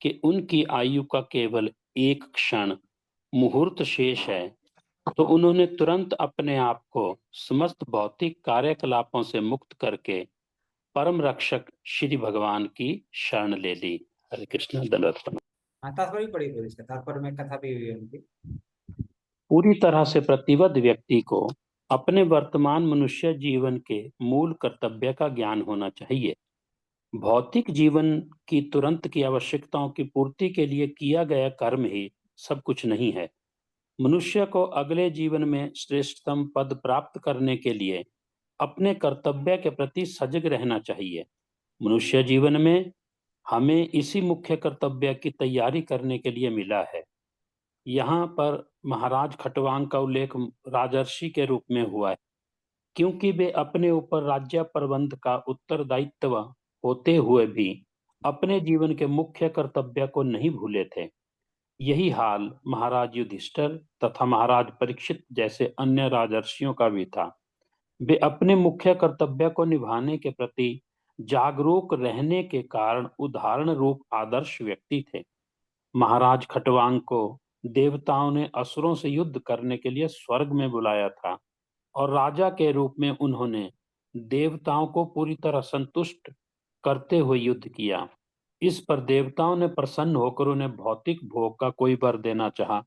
कि उनकी आयु का केवल एक क्षण मुहूर्त शेष है, तो उन्होंने तुरंत अपने आप को समस्त भौतिक कार्यकलापों से मुक्त करके परम रक्षक श्री भगवान की शरण ले ली। हरे कृष्ण दंडवत प्रणाम। हाँ, तात्पर्य भी पढ़ी फिर इसका, तात्पर्य में कथा भी हुई है उनकी। पूरी तरह से प्रतिबद्ध व्यक्ति को अपने वर्तमान मनुष्य जीवन के मूल कर्तव्य का ज्ञान होना चाहिए। भौतिक जीवन की तुरंत की आवश्यकताओं की पूर्ति के लिए किया गया कर्म ही सब कुछ नहीं है। मनुष्य को अगले जीवन में श्रेष्ठतम पद प्राप्त करने के लिए अपने कर्तव्य के प्रति सजग रहना चाहिए। मनुष्य जीवन में हमें इसी मुख्य कर्तव्य की तैयारी करने के लिए मिला है। यहाँ पर महाराज खट्वांग का उल्लेख राजर्षि के रूप में हुआ है, क्योंकि वे अपने ऊपर राज्य प्रबंध का उत्तरदायित्व होते हुए भी अपने जीवन के मुख्य कर्तव्य को नहीं भूले थे। यही हाल महाराज युधिष्ठिर तथा महाराज परीक्षित जैसे अन्य राजर्षियों का भी था। वे अपने मुख्य कर्तव्य को निभाने के प्रति जागरूक रहने के कारण उदाहरण रूप आदर्श व्यक्ति थे। महाराज खट्वांग को देवताओं ने असुरों से युद्ध करने के लिए स्वर्ग में बुलाया था और राजा के रूप में उन्होंने देवताओं को पूरी तरह संतुष्ट करते हुए युद्ध किया। इस पर देवताओं ने प्रसन्न होकर उन्हें भौतिक भोग का कोई वर देना चाहा,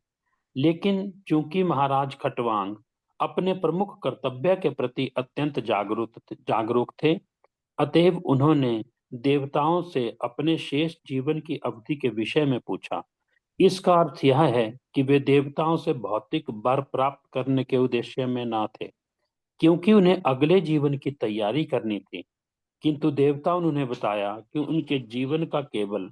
लेकिन चूंकि महाराज खट्वांग अपने प्रमुख कर्तव्य के प्रति अत्यंत जागरूक थे, अतएव उन्होंने देवताओं से अपने शेष जीवन की अवधि के विषय में पूछा। इसका अर्थ यह है कि वे देवताओं से भौतिक वर प्राप्त करने के उद्देश्य में न थे, क्योंकि उन्हें अगले जीवन की तैयारी करनी थी। किंतु देवताओं ने उन्हें बताया कि उनके जीवन का केवल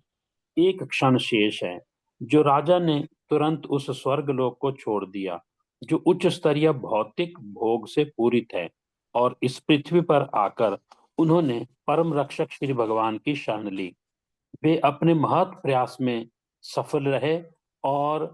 एक क्षण शेष है, जो राजा ने तुरंत उस स्वर्ग लोक को छोड़ दिया जो उच्च स्तरीय भौतिक भोग से पूरित है, और इस पृथ्वी पर आकर उन्होंने परम रक्षक श्री भगवान की शरण ली। वे अपने महत् प्रयास में सफल रहे और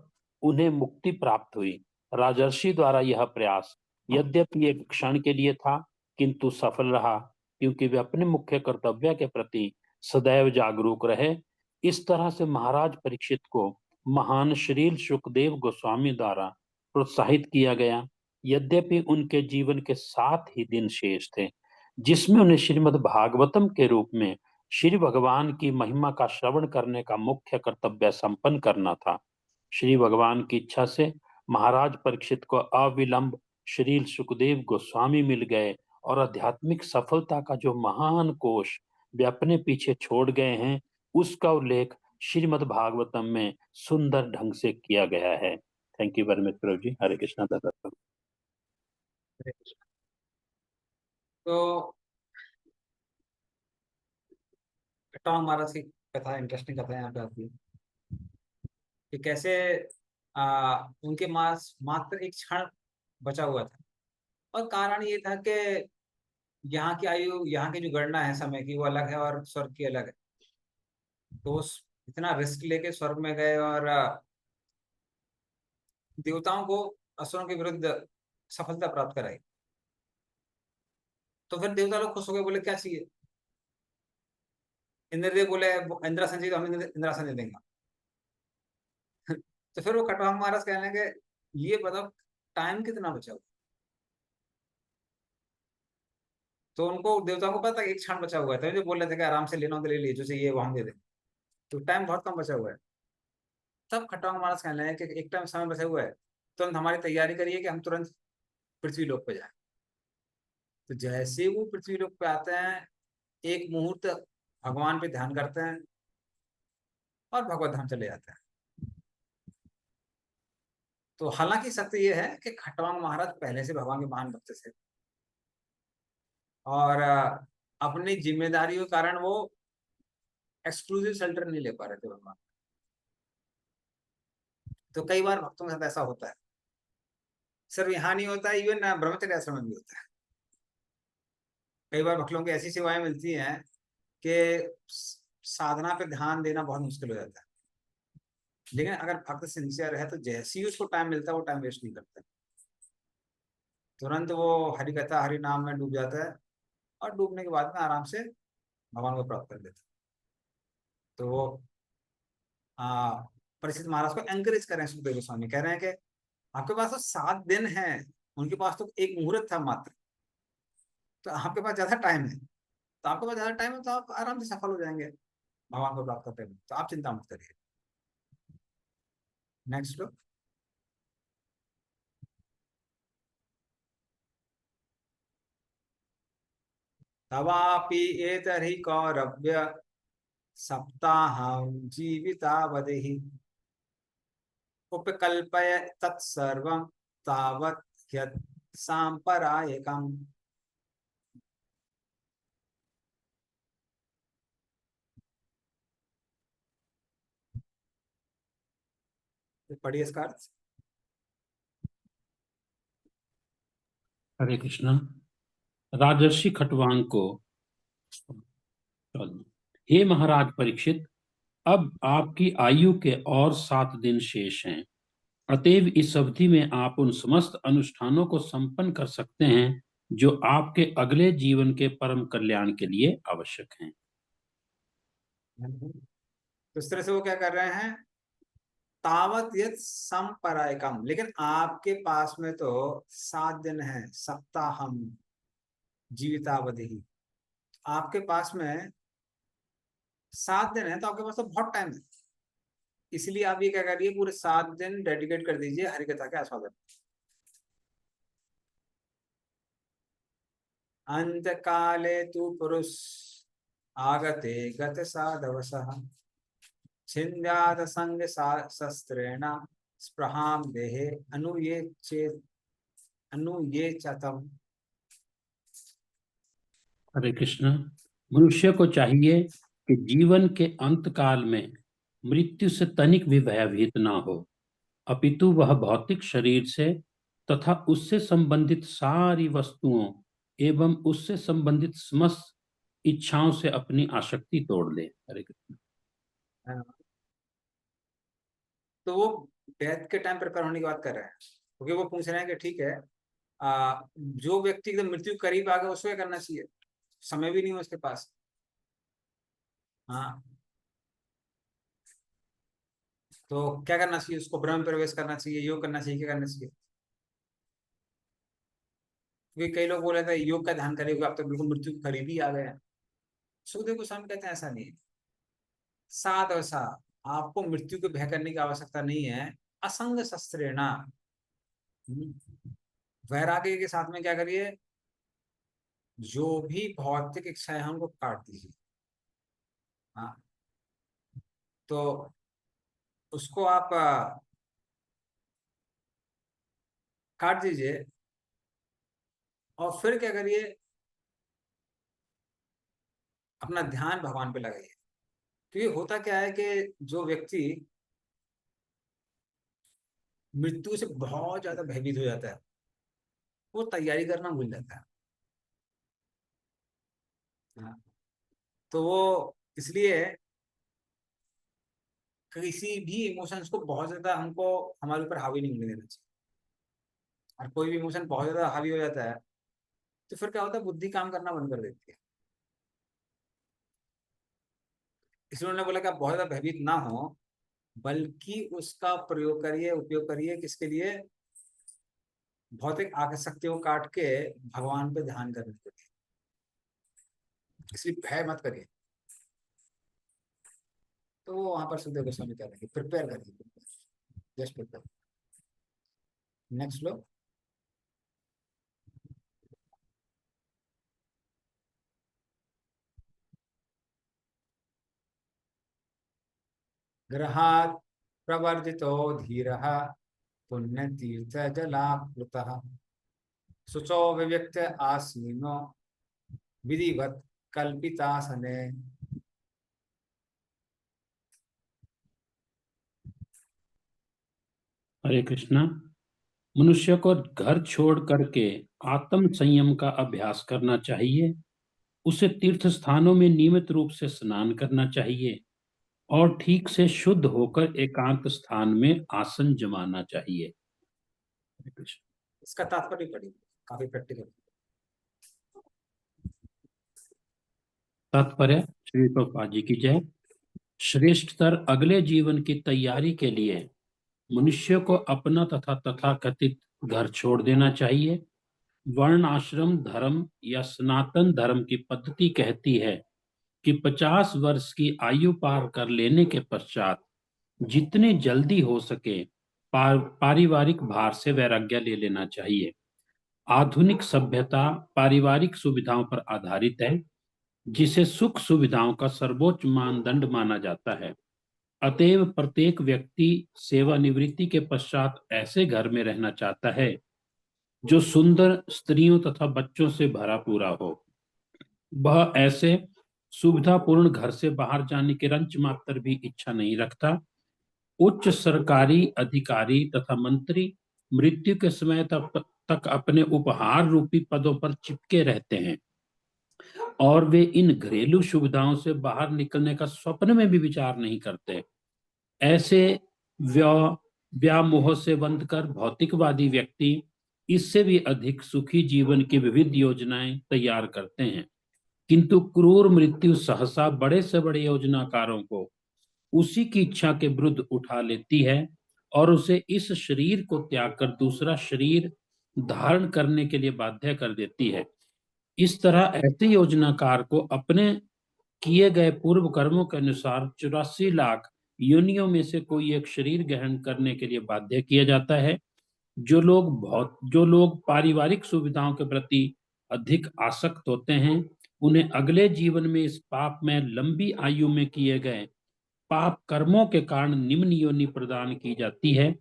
उन्हें मुक्ति प्राप्त हुई। राजर्षि द्वारा यह प्रयास यद्यपि एक क्षण के लिए था, किंतु सफल रहा, क्योंकि वे अपने मुख्य कर्तव्य के प्रति सदैव जागरूक रहे। इस तरह से महाराज परीक्षित को महान श्रील सुखदेव गोस्वामी द्वारा प्रोत्साहित किया गया। यद्यपि उनके जीवन के 7 ही दिन शेष थे, जिसमें उन्हें श्रीमद् भागवतम के रूप में श्री भगवान की महिमा का श्रवण करने का मुख्य कर्तव्य संपन्न करना था। श्री भगवान की इच्छा से महाराज परीक्षित को अविलंब श्री सुखदेव गोस्वामी मिल गए और आध्यात्मिक सफलता का जो महान कोश वे अपने पीछे छोड़ गए हैं, उसका उल्लेख श्रीमद् भागवतम में सुंदर ढंग से किया गया है। थैंक यू वेरी मच प्रभु जी। हरे कृष्णा दादा। तो खट्वांग महाराज की कथा, इंटरेस्टिंग कथा यहाँ पे आती है कि कैसे उनके मास मात्र एक क्षण बचा हुआ था, और कारण ये था कि यहाँ की आयु, यहाँ की जो गणना है समय की, वो अलग है और स्वर्ग की अलग है। तो इतना रिस्क लेके स्वर्ग में गए और देवताओं को असुरों के विरुद्ध सफलता प्राप्त कराई। तो फिर देवता लोग खुश हो गए, बोले क्या चाहिए। इंद्रदेव बोले इंद्रासन चाहिए, तो हम इंद्रासन दे देंगे। तो फिर वो खट्वांग महाराज कहने लगे, ये बताओ टाइम कितना बचा हुआ। तो उनको देवताओं को पता एक क्षण बचा हुआ था, जो बोल रहे थे कि आराम से लेना हो तो ले लीजिए, जो चाहिए वो हम दे देंगे, तो टाइम बहुत कम बचा हुआ है। तब खट्वांग महाराज कहने लगे कि एक टाइम समय बचा हुआ है, तुरंत हमारी तैयारी करिए कि हम तुरंत पृथ्वी लोक पे जाए। तो जैसे वो पृथ्वी लोक पे आते हैं, एक मुहूर्त भगवान पे ध्यान करते हैं और भगवत धाम चले जाते हैं। तो हालांकि सत्य ये है कि खट्वांग महाराज पहले से भगवान के महान भक्त थे, और अपनी जिम्मेदारियों के कारण वो एक्सक्लूसिव शेल्टर नहीं ले पा रहे थे भगवान। तो कई बार भक्तों के साथ ऐसा होता है सिर्फ यहाँ नहीं होता है, इवन ब्रह्मचर्य आश्रम में भी होता है। कई बार भक्तों की ऐसी सेवाएं मिलती हैं कि साधना पे ध्यान देना बहुत मुश्किल हो जाता है, लेकिन अगर भक्त सिंसियर है तो जैसे ही उसको टाइम मिलता है वो टाइम वेस्ट नहीं करता, तुरंत वो हरि कथा हरि नाम में डूब जाता है और डूबने के बाद में आराम से भगवान को प्राप्त कर लेता है। तो वो परीक्षित महाराज को एंकरेज करें, सुखदेव गोस्वामी कह रहे हैं कि आपके पास तो 7 दिन है, उनके पास तो एक मुहूर्त था मात्र, तो आपके पास ज्यादा टाइम है, तो आपके पास ज्यादा टाइम है तो आप आराम से सफल हो जाएंगे भगवान को प्राप्त करने में, तो आप चिंता मत करिए। नेक्स्ट लो। तवापि एतर्हि कौरव्य सप्ताहं जीवितावधिः उपकल्पय तत्सर्वं तावत् यत् सांपरायिकम्। पढ़िए इसका अर्थ। हरे कृष्णा। राजर्षि खटवांग को, हे महाराज परीक्षित, अब आपकी आयु के और 7 दिन शेष हैं, अतएव इस अवधि में आप उन समस्त अनुष्ठानों को संपन्न कर सकते हैं जो आपके अगले जीवन के परम कल्याण के लिए आवश्यक हैं। तो इस तरह से वो क्या कर रहे हैं, तावत यत् संपरायकम, लेकिन आपके पास में तो 7 दिन है, सप्ताहम जीवितावधि ही, आपके पास में 7 दिन है, तो आपके पास तो बहुत टाइम है, इसलिए आप ये क्या करिए, पूरे 7 दिन डेडिकेट कर दीजिए हरिकथा के आस्वादन। अंत काले तु पुरुष आगते गत साधवसः छिन्द्याद संग शस्त्रेण स्पृहाम देहे अनुये चतम। हरे कृष्ण। मनुष्य को चाहिए कि जीवन के अंत काल में मृत्यु से तनिक भी भयभीत ना हो, अपितु वह भौतिक शरीर से तथा उससे संबंधित सारी वस्तुओं एवं उससे संबंधित समस्त इच्छाओं से अपनी आसक्ति तोड़ ले। हरे कृष्ण। तो वो डेथ के टाइम प्रिपेयर होने की बात कर रहे हैं, क्योंकि वो पूछ रहे हैं कि ठीक है, जो व्यक्ति एकदम मृत्यु करीब आ गया उसको क्या करना चाहिए, समय भी नहीं हो उसके पास। हाँ, तो क्या करना चाहिए उसको, ब्रह्म प्रवेश करना चाहिए, योग करना चाहिए, क्या करना चाहिए? क्योंकि कई लोग बोल रहे थे योग का ध्यान करेगा, आप तो बिल्कुल मृत्यु के करीब ही आ गए हैं। सुखदेव गोस्वामी कहते हैं ऐसा नहीं है, साध वैसा आपको मृत्यु के भय करने की आवश्यकता नहीं है। असंग शस्त्रेणा, वैराग्य के साथ में क्या करिए, जो भी भौतिक इच्छाएं हैं उनको काट दीजिए। हाँ, तो उसको आप काट दीजिए और फिर क्या करिए, अपना ध्यान भगवान पे लगाइए। क्योंकि होता क्या है कि जो व्यक्ति मृत्यु से बहुत ज्यादा भयभीत हो जाता है वो तैयारी करना भूल जाता है। हाँ, तो वो इसलिए किसी भी इमोशंस को बहुत ज्यादा हमको हमारे ऊपर हावी नहीं होने देना चाहिए। और कोई भी इमोशन बहुत ज्यादा हावी हो जाता है तो फिर क्या होता है, बुद्धि काम करना बंद कर देती है। इसलिए उन्होंने बोला कि आप बहुत ज्यादा भयभीत ना हो, बल्कि उसका प्रयोग करिए, उपयोग करिए, किसके लिए, भौतिक आसक्तियों को काट के भगवान पे ध्यान करने के लिए। इसलिए भय मत करिए। तो वहां पर सुखदेव गोस्वामी कह रहे हैं प्रिपेयर करिए, जस्ट प्रिपेयर। नेक्स्ट लो। ग्रहात् प्रवर्जितो धीरः पुण्यतीर्थ जलाप्लुतः शुचो विव्यक्त आसीनो विधिवत कल्पितासने। हरे कृष्णा। मनुष्य को घर छोड़ करके आत्म संयम का अभ्यास करना चाहिए। उसे तीर्थ स्थानों में नियमित रूप से स्नान करना चाहिए और ठीक से शुद्ध होकर एकांत स्थान में आसन जमाना चाहिए। हरे कृष्ण। इसका तात्पर्य पढ़िए, काफी प्रैक्टिकल। तात्पर्य श्री प्रभुपाद जी की जय। श्रेष्ठतर अगले जीवन की तैयारी के लिए मनुष्य को अपना तथा तथाकथित घर छोड़ देना चाहिए। वर्ण आश्रम धर्म या सनातन धर्म की पद्धति कहती है कि 50 वर्ष की आयु पार कर लेने के पश्चात जितनी जल्दी हो सके पारिवारिक भार से वैराग्य ले लेना चाहिए। आधुनिक सभ्यता पारिवारिक सुविधाओं पर आधारित है, जिसे सुख सुविधाओं का सर्वोच्च मानदंड माना जाता है। अतएव प्रत्येक व्यक्ति सेवानिवृत्ति के पश्चात ऐसे घर में रहना चाहता है जो सुंदर स्त्रियों तथा बच्चों से भरा पूरा हो। वह ऐसे सुविधापूर्ण घर से बाहर जाने की रंच मात्र भी इच्छा नहीं रखता। उच्च सरकारी अधिकारी तथा मंत्री मृत्यु के समय तक अपने उपहार रूपी पदों पर चिपके रहते हैं और वे इन घरेलू सुविधाओं से बाहर निकलने का स्वप्न में भी विचार नहीं करते। ऐसे व्यामोह से बंध कर भौतिकवादी व्यक्ति इससे भी अधिक सुखी जीवन की विविध योजनाएं तैयार करते हैं, किंतु क्रूर मृत्यु सहसा बड़े से बड़े योजनाकारों को उसी की इच्छा के विरुद्ध उठा लेती है और उसे इस शरीर को त्याग कर दूसरा शरीर धारण करने के लिए बाध्य कर देती है। इस तरह ऐसे योजनाकार को अपने किए गए पूर्व कर्मों के अनुसार 84 लाख योनियों में से कोई एक शरीर ग्रहण करने के लिए बाध्य किया जाता है। जो लोग पारिवारिक सुविधाओं के प्रति अधिक आसक्त होते हैं, उन्हें अगले जीवन में इस पाप में लंबी आयु में किए गए पाप कर्मों के कारण निम्न योनि प्रदान की जाती है।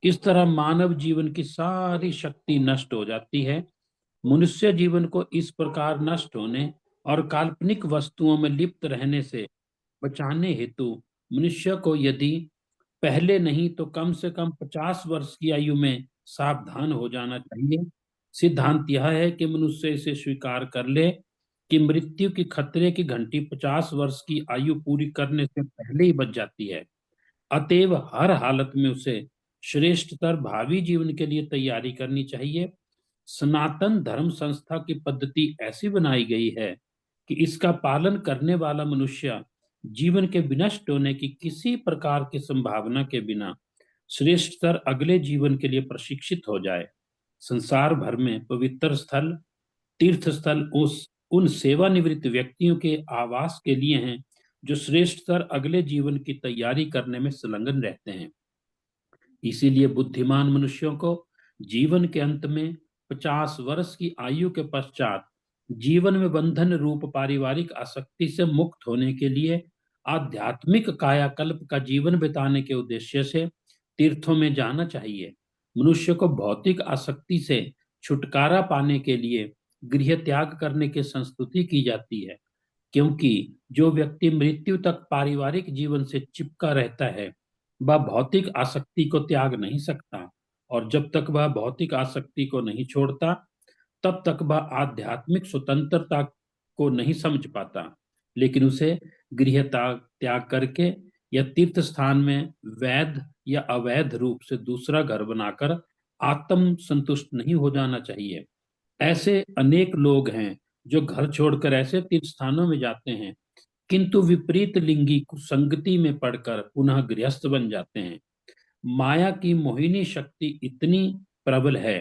इस तरह मानव जीवन की सारी शक्ति नष्ट हो जाती है। मनुष्य जीवन को इस प्रकार नष्ट होने और काल्पनिक वस्तुओं में लिप्त रहने से बचाने हेतु मनुष्य को यदि पहले नहीं तो कम से कम 50 वर्ष की आयु में सावधान हो जाना चाहिए। सिद्धांत यह है कि मनुष्य इसे स्वीकार कर ले कि मृत्यु की खतरे की घंटी 50 वर्ष की आयु पूरी करने से पहले ही बज जाती है। अतएव हर हालत में उसे श्रेष्ठतर भावी जीवन के लिए तैयारी करनी चाहिए। सनातन धर्म संस्था की पद्धति ऐसी बनाई गई है कि इसका पालन करने वाला मनुष्य जीवन के विनष्ट होने की किसी प्रकार की संभावना के बिना श्रेष्ठतर अगले जीवन के लिए प्रशिक्षित हो जाए। संसार भर में पवित्र स्थल तीर्थ स्थल उन सेवानिवृत्त व्यक्तियों के आवास के लिए हैं जो श्रेष्ठतर अगले जीवन की तैयारी करने में संलग्न रहते हैं। इसीलिए बुद्धिमान मनुष्यों को जीवन के अंत में 50 वर्ष की आयु के पश्चात जीवन में बंधन रूप पारिवारिक आसक्ति से मुक्त होने के लिए आध्यात्मिक कायाकल्प का जीवन बिताने के उद्देश्य से तीर्थों में जाना चाहिए। मनुष्य को भौतिक आसक्ति से छुटकारा पाने के लिए गृह त्याग करने की संस्तुति की जाती है, क्योंकि जो व्यक्ति मृत्यु तक पारिवारिक जीवन से चिपका रहता है वह भौतिक आसक्ति को त्याग नहीं सकता, और जब तक वह भौतिक आसक्ति को नहीं छोड़ता तब तक वह आध्यात्मिक स्वतंत्रता को नहीं समझ पाता। लेकिन उसे गृह त्याग करके या तीर्थ स्थान में वैध या अवैध रूप से दूसरा घर बनाकर आत्म संतुष्ट नहीं हो जाना चाहिए। ऐसे अनेक लोग हैं जो घर छोड़कर ऐसे तीर्थ स्थानों में जाते हैं किंतु विपरीत लिंगी कुसंगति में पड़कर पुनः गृहस्थ बन जाते हैं। माया की मोहिनी शक्ति इतनी प्रबल है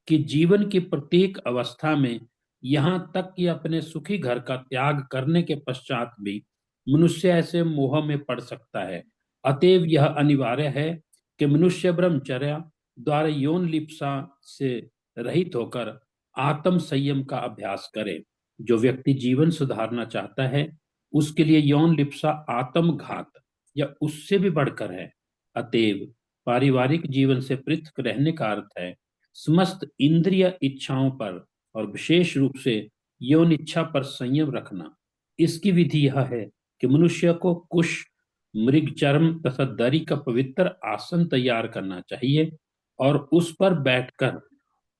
कि जीवन की प्रत्येक अवस्था में यहाँ तक कि अपने सुखी घर का त्याग करने के पश्चात भी मनुष्य ऐसे मोह में पड़ सकता है। अतएव यह अनिवार्य है कि मनुष्य ब्रह्मचर्य द्वारा यौन लिप्सा से रहित होकर आत्म संयम का अभ्यास करे। जो व्यक्ति जीवन सुधारना चाहता है उसके लिए यौन लिप्सा आत्मघात या उससे भी बढ़कर है। अतएव पारिवारिक जीवन से पृथक रहने का अर्थ है समस्त इंद्रिय इच्छाओं पर और विशेष रूप से यौन इच्छा पर संयम रखना। इसकी विधि यह है कि मनुष्य को कुश, मृग चर्म तथा दरी का पवित्र आसन तैयार करना चाहिए और उस पर बैठकर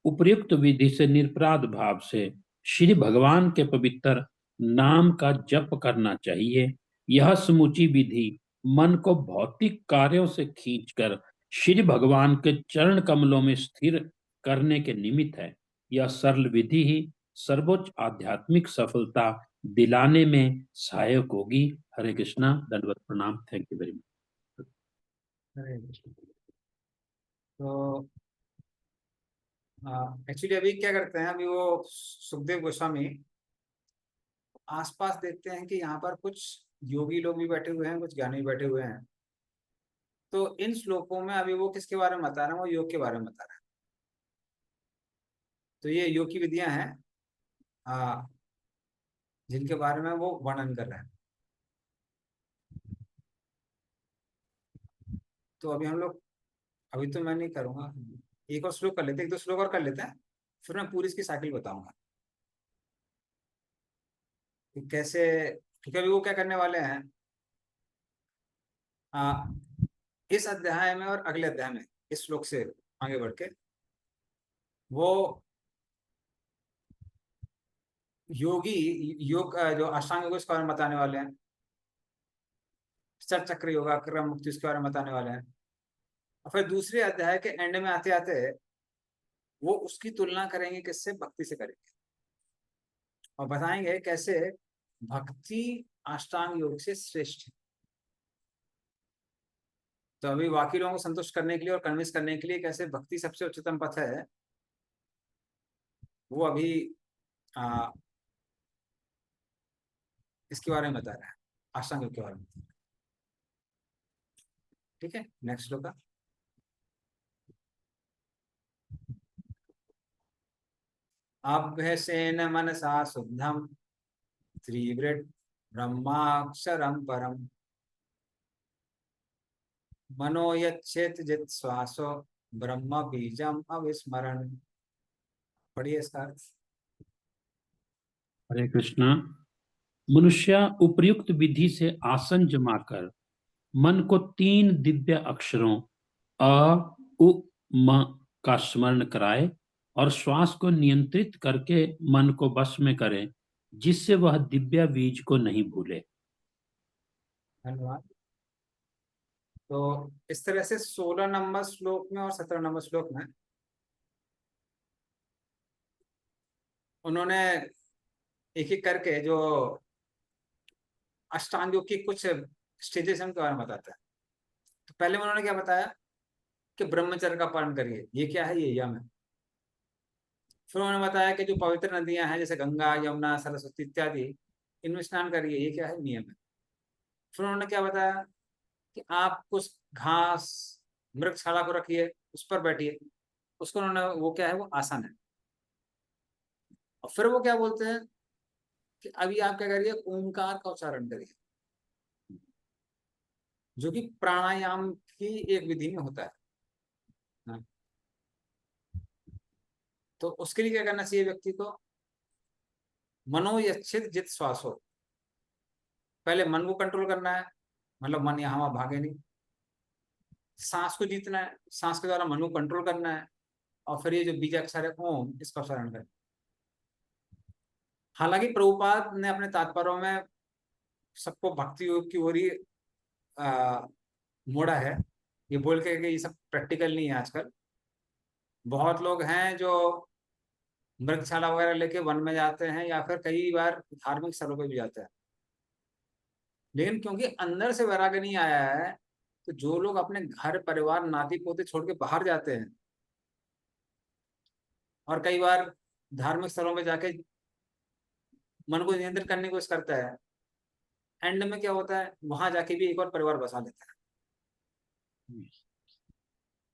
उपयुक्त विधि से निरपराध भाव से श्री भगवान के पवित्र नाम का जप करना चाहिए। यह समूची विधि मन को भौतिक कार्यों से खींचकर श्री भगवान के चरण कमलों में स्थिर करने के निमित्त है। यह सरल विधि ही सर्वोच्च आध्यात्मिक सफलता दिलाने में सहायक होगी। हरे कृष्णा, दंडवत प्रणाम। Thank you very much. Hare Krishna. तो एक्चुअली अभी क्या करते हैं, अभी वो सुखदेव गोस्वामी आसपास देखते हैं कि यहाँ पर कुछ योगी लोग भी बैठे हुए हैं, कुछ ज्ञानी भी बैठे हुए हैं। तो इन श्लोकों में अभी वो किसके बारे में बता रहे हैं? वो योग के बारे में बता रहे हैं। तो ये योग की विधियां हैं जिनके बारे में वो वर्णन कर रहे हैं। तो अभी हम लोग, अभी तो मैं नहीं करूंगा, एक और श्लोक कर लेते हैं, एक दो श्लोक और कर लेते हैं, फिर मैं पूरी इसकी साइकिल बताऊंगा कि कैसे। क्योंकि अभी वो क्या करने वाले हैं इस अध्याय में और अगले अध्याय में, इस श्लोक से आगे बढ़ के वो योगी योग जो अष्टांग योग इसके बारे में बताने वाले हैं, चक्र योगा, क्रम मुक्ति इसके बारे में बताने वाले हैं। और फिर दूसरे अध्याय के एंड में आते आते वो उसकी तुलना करेंगे किससे? भक्ति से करेंगे, और बताएंगे कैसे भक्ति अष्टांग योग से श्रेष्ठ है। तो अभी बाकी लोगों को संतुष्ट करने के लिए और कन्विंस करने के लिए कैसे भक्ति सबसे उच्चतम पथ है, वो अभी इसके बारे में बता रहा है, अष्टांग योग के बारे में। ठीक है, नेक्स्ट श्लोक का। अभ्यसेन मनसा शुद्धम त्रिवृत् ब्रह्माक्षरं परम मनो यच्छेत जित श्वासो ब्रह्म बीजम अविस्मरण। पढ़िए इसका अर्थ। हरे कृष्णा। मनुष्य उपयुक्त विधि से आसन जमाकर मन को 3 दिव्य अक्षरों अ, उ, म का स्मरण कराए और श्वास को नियंत्रित करके मन को वश में करे, जिससे वह दिव्य बीज को नहीं भूले। धन्यवाद। तो इस तरह से 16 नंबर श्लोक में और 17 नंबर श्लोक में उन्होंने एक एक करके जो अष्टांग योग की कुछ स्टेजेस उनके बारे में बताता है। तो पहले उन्होंने क्या बताया कि ब्रह्मचर्य का पालन करिए, ये क्या है? ये यम है। फिर उन्होंने बताया कि जो पवित्र नदियां हैं जैसे गंगा, यमुना, सरस्वती इत्यादि, इनमें स्नान करिए, ये क्या है? नियम है। फिर उन्होंने क्या बताया कि आप कुछ घास मृगशाला को रखिए, उस पर बैठिए, उसको उन्होंने, वो क्या है? वो आसन है। और फिर वो क्या बोलते हैं कि अभी आप क्या करिए? ओंकार का उच्चारण करिए, जो कि प्राणायाम की एक विधि में होता है। हाँ। तो उसके लिए क्या करना चाहिए व्यक्ति को? मनो यच्छित जित श्वासो, पहले मन को कंट्रोल करना है, मतलब मन यहाँ वहां भागे नहीं। सांस को जीतना है, सांस के द्वारा मन को कंट्रोल करना है। और फिर ये जो बीजाक्षर है ओम, इसका उच्चारण करें। हालांकि प्रभुपाद ने अपने तात्पर्यों में सबको भक्ति योग की ओर ही मोड़ा है, ये बोल के कि ये सब प्रैक्टिकल नहीं है आजकल। बहुत लोग हैं जो मृगशाला वगैरह लेके वन में जाते हैं, या फिर कई बार धार्मिक स्थलों पर भी जाते हैं, लेकिन क्योंकि अंदर से वैराग्य नहीं आया है, तो जो लोग अपने घर परिवार नाती पोते छोड़ के बाहर जाते हैं और कई बार धार्मिक स्थलों में जाके मन को नियंत्रित करने की कोशिश करता है, एंड में क्या होता है? वहां जाके भी एक और परिवार बसा लेता है।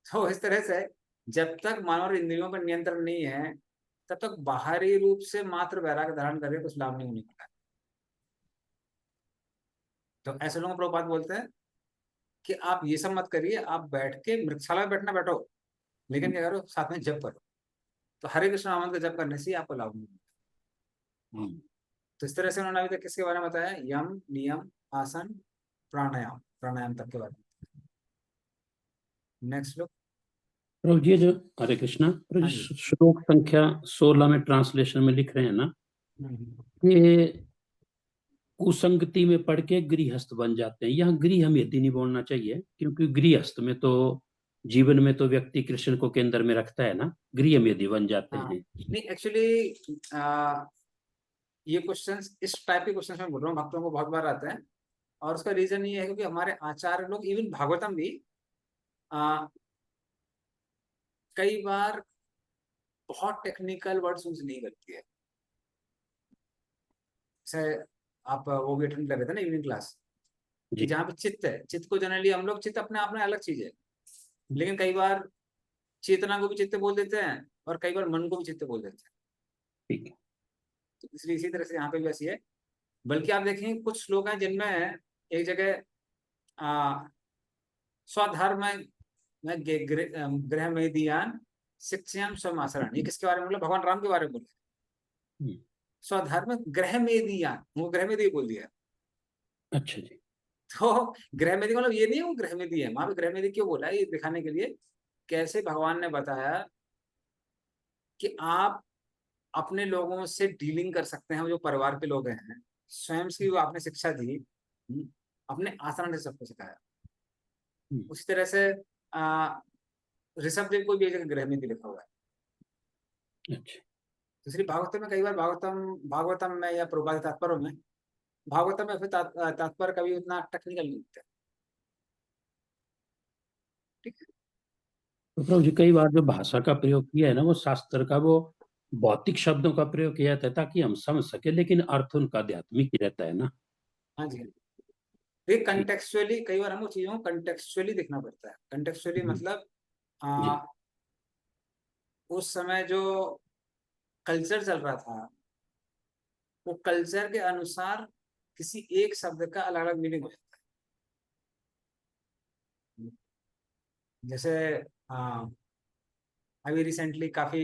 तो इस तरह से जब तक मन और इंद्रियों पर नियंत्रण नहीं है, तब तक बाहरी रूप से मात्र वैराग्य धारण करके कुछ लाभ नहीं होने का। तो ऐसे लोगों को प्रभुपाद बोलते हैं कि आप ये सब मत करिए, आप बैठ के मृगशाला में बैठना बैठो, लेकिन क्या करो? साथ में जप करो। तो हरे कृष्ण नाम का जप करने से आपको लाभ नहीं मिलता। तो इस तरह से उन्होंने अभी तक किसके बारे में बताया? यम, नियम, आसन, प्राणायाम, प्राणायाम तक के बारे में। नेक्स्ट लोग। प्रभु जी, जो हरे कृष्णा, प्रभु हाँ जी, जी। श्लोक संख्या 16 में ट्रांसलेशन में लिख रहे हैं ना कि कुसंगति में पड़ के गृहस्थ बन जाते हैं। यहाँ गृह हम यदि नहीं बोलना चाहिए, क्योंकि गृहस्थ में तो जीवन में तो व्यक्ति कृष्ण को केंद्र में रखता है ना, गृह में यदि बन जाते हाँ हैं। नहीं, एक्चुअली ये क्वेश्चंस, इस टाइप के क्वेश्चंस मैं बोल रहा हूँ, भक्तों को बहुत बार आते हैं। और उसका रीजन ये है क्योंकि हमारे आचार्य लोग, इवन भागवतम भी कई बार बहुत टेक्निकल वर्ड्स यूज नहीं करती है। जैसे आप वो भी अटेंड कर रहे थे ना इवनिंग क्लास, कि जी। जहाँ पे चित्त है, चित्त को जनरली हम लोग, चित्त अपने आप में अलग चीज है, लेकिन कई बार चेतना को भी चित्त बोल देते हैं और कई बार मन को भी चित्त बोल देते हैं। ठीक है। तो इसलिए इसी तरह से यहाँ पे भी ऐसी है। बल्कि आप देखेंगे कुछ लोग हैं जिनमें एक जगह स्वधर्म में गृह में दियान शिक्षाम स्वमाचरण, ये किसके बारे में बोला? भगवान राम के बारे में बोले। स्वधर्म गृह में दियान, वो गृह में दी बोल दिया। अच्छा जी। तो गृह में दी मतलब ये नहीं वो गृह में दी है, वहां पे गृह में दी क्यों बोला है? ये दिखाने के लिए कैसे भगवान ने बताया कि आप अपने लोगों से डीलिंग कर सकते हैं, जो परिवार के लोग हैं, स्वयं से वो आपने शिक्षा दी, अपने आचरण से सबको सिखाया। उसी तरह से ऋषभ देव को भी एक जगह गृह में भी लिखा हुआ है। अच्छा। दूसरी भागवतम में, कई बार भागवतम में या प्रभुपाद तात्पर्य में, भागवतम में फिर तात्पर्य कभी उतना टेक्निकल नहीं होता। ठीक है। तो प्रभु जी, कई बार जो भाषा का प्रयोग किया है ना, वो शास्त्र का वो भौतिक शब्दों का प्रयोग किया जाता है ताकि हम समझ सके, लेकिन अर्थ उनका आध्यात्मिक ही रहता है ना। हाँ जी। ये कंटेक्चुअली, कई बार हमको चीजों को कंटेक्चुअली देखना पड़ता है। कंटेक्चुअली मतलब जी। उस समय जो कल्चर चल रहा था, वो कल्चर के अनुसार किसी एक शब्द का अलग अलग मीनिंग हो जाता है। जैसे अभी रिसेंटली काफी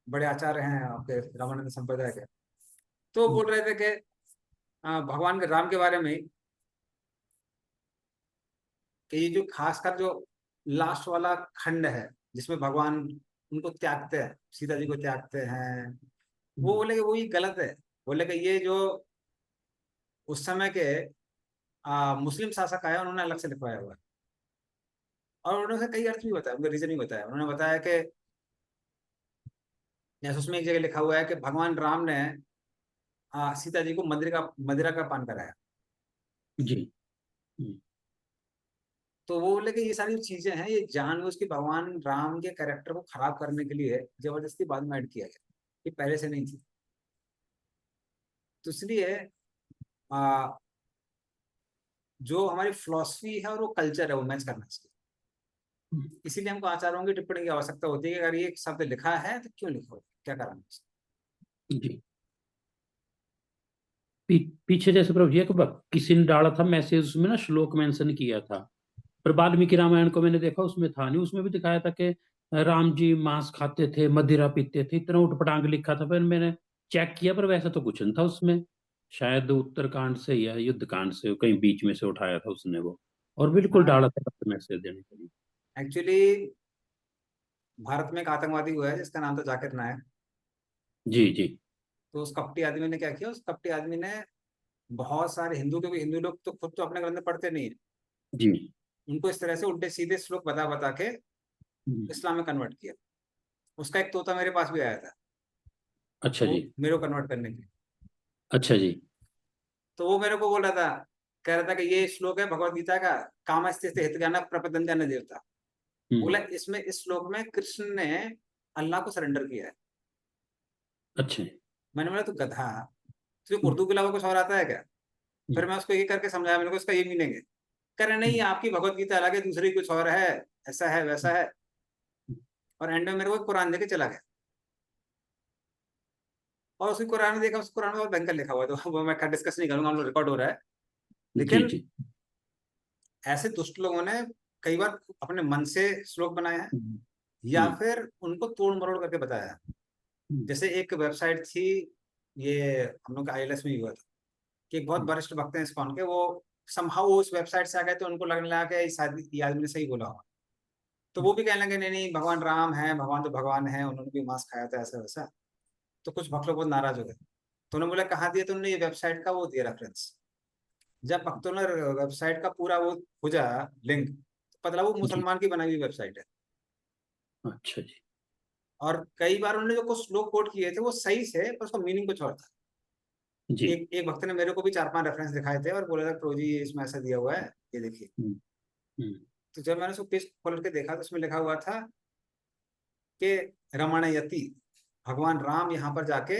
बड़े आचार्य हैं आपके रामानंद संप्रदाय के, तो बोल रहे थे कि भगवान के राम के बारे में कि ये जो खासकर जो लास्ट वाला खंड है जिसमें भगवान उनको त्यागते हैं, सीता जी को त्यागते हैं, वो बोले कि वो ही गलत है। बोले कि ये जो उस समय के मुस्लिम शासक आए, उन्होंने अलग से लिखवाया हुआ है। और उन्होंने कई अर्थ भी बताया, उनका रीजन भी बताया। उन्होंने बताया कि जैसे उसमें एक जगह लिखा हुआ है कि भगवान राम ने सीता जी को मदिरा का पान कराया। जी। तो वो बोले कि ये सारी चीजें हैं, ये जानबूझ के भगवान राम के कैरेक्टर को खराब करने के लिए जबरदस्ती बाद में ऐड किया गया, ये पहले से नहीं थी। तो इसलिए जो हमारी फिलॉसफी है और वो कल्चर है, वो मैच करना चाहिए। इसीलिए हमको आचार्यों की टिप्पणी की आवश्यकता होती है कि अगर ये शब्द लिखा है तो क्यों लिखा हो, क्या कारण है। जी। पीछे जैसे प्रभु जी, एक किसी ने डाला था मैसेज, उसमें ना श्लोक मेंशन किया था, पर वाल्मीकि रामायण को मैंने देखा, उसमें था नहीं। उसमें भी दिखाया था कि राम जी मांस खाते थे, मदिरा पीते थे, इतना उठपटांग लिखा था। फिर मैंने चेक किया, पर वैसा तो कुछ नहीं था उसमें। शायद उत्तरकांड से या युद्धकांड से कहीं बीच में से उठाया था उसने वो, और बिल्कुल डाला था मैसेज देने के लिए। एक्चुअली भारत में एक आतंकवादी हुआ है जिसका नाम था जाकिर नायक। जी जी। तो उस कपटी आदमी ने क्या किया, उस कपटी आदमी ने बहुत सारे हिंदू, क्योंकि हिंदू लोग तो खुद तो अपने ग्रंथ पढ़ते नहीं है, जी। उनको इस तरह से उल्टे सीधे श्लोक बता बता के इस्लाम में कन्वर्ट किया। उसका एक तोता मेरे पास भी आया था, अच्छा वो जी। मेरे को कन्वर्ट करने के लिए। अच्छा जी। तो वो मेरे को बोल रहा था, कह रहा था कि ये श्लोक है भगवत गीता का, कामस्ते हितज्ञान प्रपदन देवता। बोला इसमें, इस श्लोक में कृष्ण ने अल्लाह को सरेंडर किया है। अच्छा। मैंने बोला तू गधा, तुझे उर्दू के अलावा कुछ और आता है क्या? फिर मैं उसको ये करके समझाया, मैंने को इसका ये मीनिंग है। कह रहे नहीं, आपकी भगवत गीता अलग है, दूसरी कुछ और है, ऐसा है वैसा है। और एंड में मेरे को कुरान देके चला गया, और उसकी कुरान में देखा, उस कुरान में बहुत भयंकर लिखा हुआ है, तो वो मैं डिस्कस नहीं करूंगा, हम लोग रिकॉर्ड हो रहा है। जी लेकिन जी। ऐसे दुष्ट लोगों ने कई बार अपने मन से श्लोक बनाए हैं, या फिर उनको तोड़ मरोड़ करके बताया है। जैसे एक वेबसाइट थी, ये हम लोग का ILS में ही हुआ था, कि एक बहुत वरिष्ठ भक्त हैं इस्कॉन के, वो समहाउ उस वेबसाइट से आ गए, तो उनको लगने लगा कि ये आदमी ने सही बोला होगा। तो वो भी कहने लगे नहीं नहीं भगवान राम है, भगवान तो भगवान है, उन्होंने भी मांस खाया था ऐसा वैसा। तो कुछ भक्त लोग बहुत नाराज हो गए। तो उन्होंने बोला कहाँ दिया तुमने, ये वेबसाइट का वो दिया रेफरेंस। जब भक्तों ने वेबसाइट का पूरा वो खोजा लिंक, तो पता लगा वो मुसलमान की बनाई हुई वेबसाइट है। अच्छा जी। और कई बार उन्होंने जो कुछ श्लोक कोट किए थे वो सही से, पर उसका मीनिंग कुछ और था। जी। एक भक्त ने मेरे को भी 4-5 रेफरेंस दिखाए थे और बोला था प्रभु जी इसमें ऐसा दिया हुआ है, ये देखिए। हम्म, हम्म, तो जब मैंने उसको पेज खोल के देखा तो उसमें लिखा हुआ था कि रमणयति, भगवान राम यहाँ पर जाके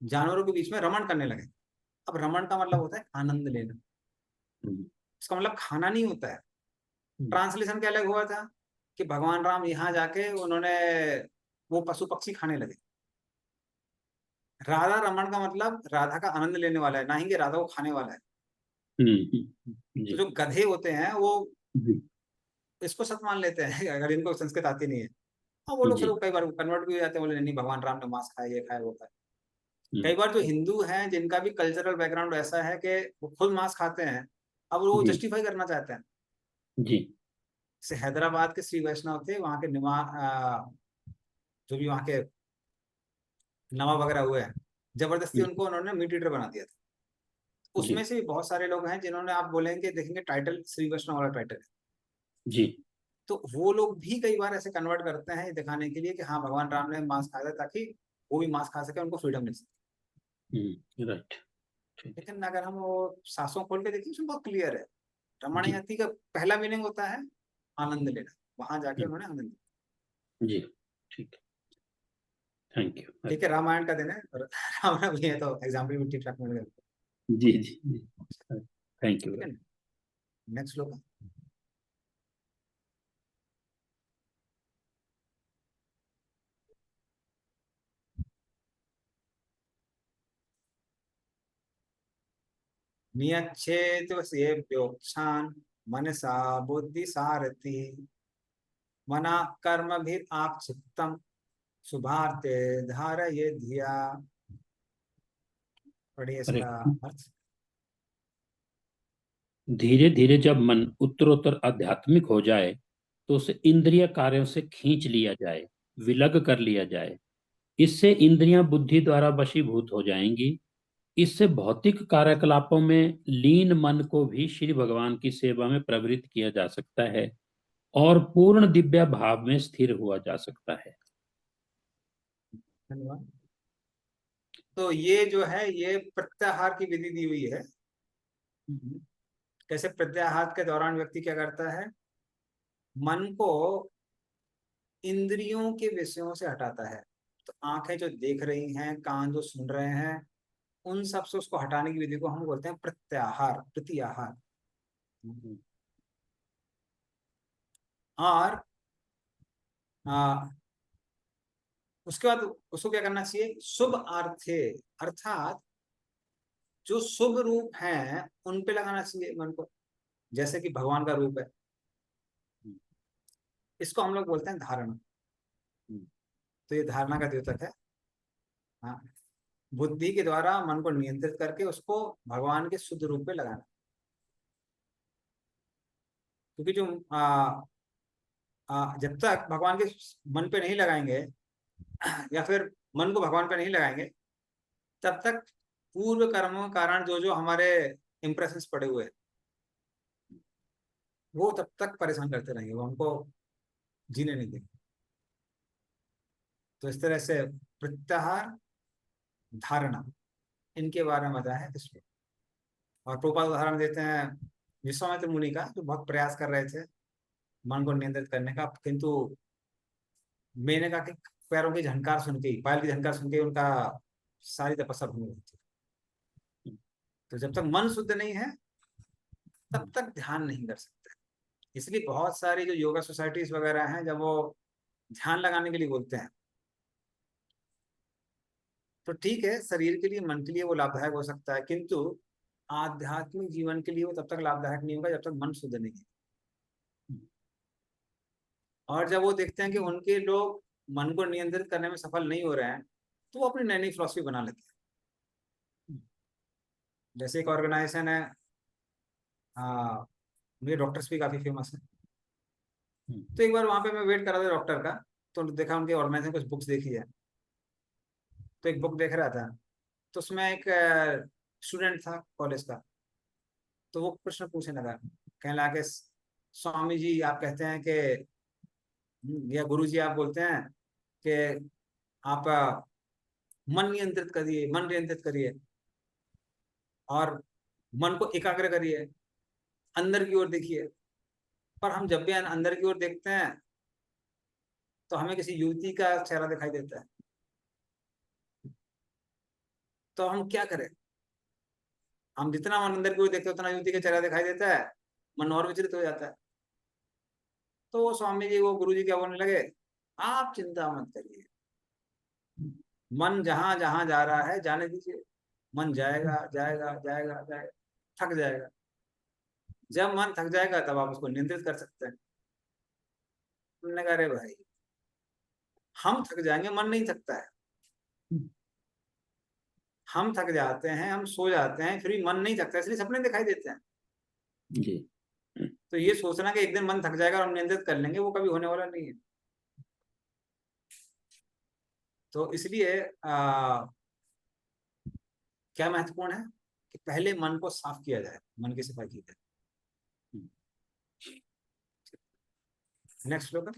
जानवरों के बीच में रमण करने लगे। अब रमण का मतलब होता है आनंद लेना, हम्म, इसका मतलब खाना नहीं होता है। हम्म, ट्रांसलेशन क्या अलग हुआ था कि भगवान राम यहाँ जाके उन्होंने वो पशु पक्षी खाने लगे। राधा रमण का मतलब राधा का आनंद लेने वाला है, ना ही कि राधा को खाने वाला है। तो जी जो गधे होते हैं वो जी इसको सच मान लेते हैं अगर इनको संस्कृत आती नहीं है। और वो लोग फिर जी। कई बार कन्वर्ट भी हो जाते हैं, बोले नहीं भगवान राम ने मांस खाया, ये खाया वो खाया। हम्म, कई बार जो हिंदू हैं जिनका भी कल्चरल बैकग्राउंड ऐसा है कि वो खुद मांस खाते हैं, अब वो जी जस्टिफाई करना चाहते हैं। जी। जैसे हैदराबाद के श्री वैष्णव थे, वहाँ के जो भी वहाँ के नवाब वगैरह हुए हैं, जबरदस्ती जी उनको उन्होंने मीट ईटर बना दिया था। जी उसमें से भी बहुत सारे लोग हैं जिन्होंने, आप बोलेंगे देखेंगे टाइटल श्री वैष्णव वाला टाइटल है। जी। तो वो लोग भी कई बार ऐसे कन्वर्ट करते हैं दिखाने के लिए कि हाँ भगवान राम ने मांस खाया था, ताकि वो भी मांस खा सके, उनको फ्रीडम मिल सके। राइट। ठीक। लेकिन अगर हम वो सांसों खोल के देखिए उसमें बहुत क्लियर है। रमण जी यति का पहला मीनिंग होता है आनंद लेना, वहां जाके हम्म, उन्होंने आनंद लिया। जी। ठीक। Thank you. ठीक है, रामायण का दिन है और रामायण भी है तो एग्जाम्पल भी ठीक ठाक मिल गया। जी जी जी। Thank you. ठीक है, नेक्स्ट श्लोक। नियच्छेत सेभ्योक्षान मनसा बुद्धि सारथि, मना कर्म भी आक्षिप्तम शुभार्थे धारये धिया। पढ़िए अरे, इसका अर्थ। धीरे धीरे जब मन उत्तरोत्तर आध्यात्मिक हो जाए तो उसे इंद्रिय कार्यों से खींच लिया जाए, विलग कर लिया जाए। इससे इंद्रियां बुद्धि द्वारा वशीभूत हो जाएंगी। इससे भौतिक कार्यकलापों में लीन मन को भी श्री भगवान की सेवा में प्रवृत्त किया जा सकता है और पूर्ण दिव्य भाव में स्थिर हुआ जा सकता है। धन्यवाद। तो ये जो है ये प्रत्याहार की विधि दी हुई है। कैसे प्रत्याहार के दौरान व्यक्ति क्या करता है, मन को इंद्रियों के विषयों से हटाता है। तो आंखें जो देख रही हैं, कान जो सुन रहे हैं, उन सब से उसको हटाने की विधि को हम बोलते हैं प्रत्याहार, प्रत्याहार। और आ, उसके बाद उसको क्या करना चाहिए, शुभ अर्थे, अर्थात जो शुभ रूप हैं उन पे लगाना चाहिए मन को, जैसे कि भगवान का रूप है। इसको हम लोग बोलते हैं धारणा। तो ये धारणा का द्योतक है। हाँ, बुद्धि के द्वारा मन को नियंत्रित करके उसको भगवान के शुद्ध रूप पे लगाना। क्योंकि जो जब तक भगवान के मन पे नहीं लगाएंगे या फिर मन को भगवान पे नहीं लगाएंगे, तब तक पूर्व कर्मों के कारण जो जो हमारे इंप्रेशंस पड़े हुए हैं वो तब तक परेशान करते रहेंगे, वो हमको जीने नहीं देंगे। तो इस तरह से प्रत्याहार, धारणा, इनके बारे में बताया है इसमें। और प्रोपाल उदाहरण देते हैं विश्वामित्र मुनि का, जो बहुत प्रयास कर रहे थे मन को नियंत्रित करने का, किंतु मेनका के पैरों की झनकार सुन के, पायल की झनकार सुन के उनका सारी तपस्या भंग हुई थी। तो जब तक मन शुद्ध नहीं है तब तक ध्यान नहीं कर सकते। इसलिए बहुत सारी जो योगा सोसाइटीज वगैरह हैं, जब वो ध्यान लगाने के लिए बोलते हैं तो ठीक है, शरीर के लिए मन के लिए वो लाभदायक हो सकता है, किंतु आध्यात्मिक जीवन के लिए वो तब तक लाभदायक नहीं होगा जब तक मन शुद्ध नहीं है। और जब वो देखते हैं कि उनके लोग मन को नियंत्रित करने में सफल नहीं हो रहे हैं, तो वो अपनी नई नई फिलॉसफी बना लेते हैं। जैसे एक ऑर्गेनाइजेशन है, मेरे डॉक्टर्स भी काफी फेमस है, तो एक बार वहां पे मैं वेट कर रहा था डॉक्टर का, तो देखा उनके ऑर्गेनाइजेशन कुछ बुक्स देखी है, तो एक बुक देख रहा था, तो उसमें एक स्टूडेंट था कॉलेज का, तो वो प्रश्न पूछने लगा, कहने लगा कि स्वामी जी आप कहते हैं कि या गुरु जी आप बोलते हैं कि आप मन नियंत्रित करिए, मन नियंत्रित करिए और मन को एकाग्र करिए, अंदर की ओर देखिए। पर हम जब भी अंदर की ओर देखते हैं तो हमें किसी युवती का चेहरा दिखाई देता है, तो हम क्या करें? हम जितना मन अंदर की ओर देखते हैं उतना युवती का चेहरा दिखाई देता है, मन और विचलित हो जाता है। तो वो स्वामी जी, वो गुरु जी क्या बोलने लगे, आप चिंता मत करिए, मन जहां जहां जा रहा है जाने दीजिए, मन जाएगा जाएगा जाएगा जाएगा, थक जाएगा। जब मन थक जाएगा तब आप उसको नियंत्रित कर सकते हैं। उन्होंने कहा अरे भाई, हम थक जाएंगे, मन नहीं थकता है। हम थक जाते हैं, हम सो जाते हैं, फिर भी मन नहीं थकता, इसलिए सपने दिखाई देते हैं। जी। तो ये सोचना कि एक दिन मन थक जाएगा और हम नियंत्रित कर लेंगे, वो कभी होने वाला नहीं है। तो इसलिए क्या महत्वपूर्ण है कि पहले मन को साफ किया जाए, मन की सफाई की जाए। नेक्स्ट श्लोक।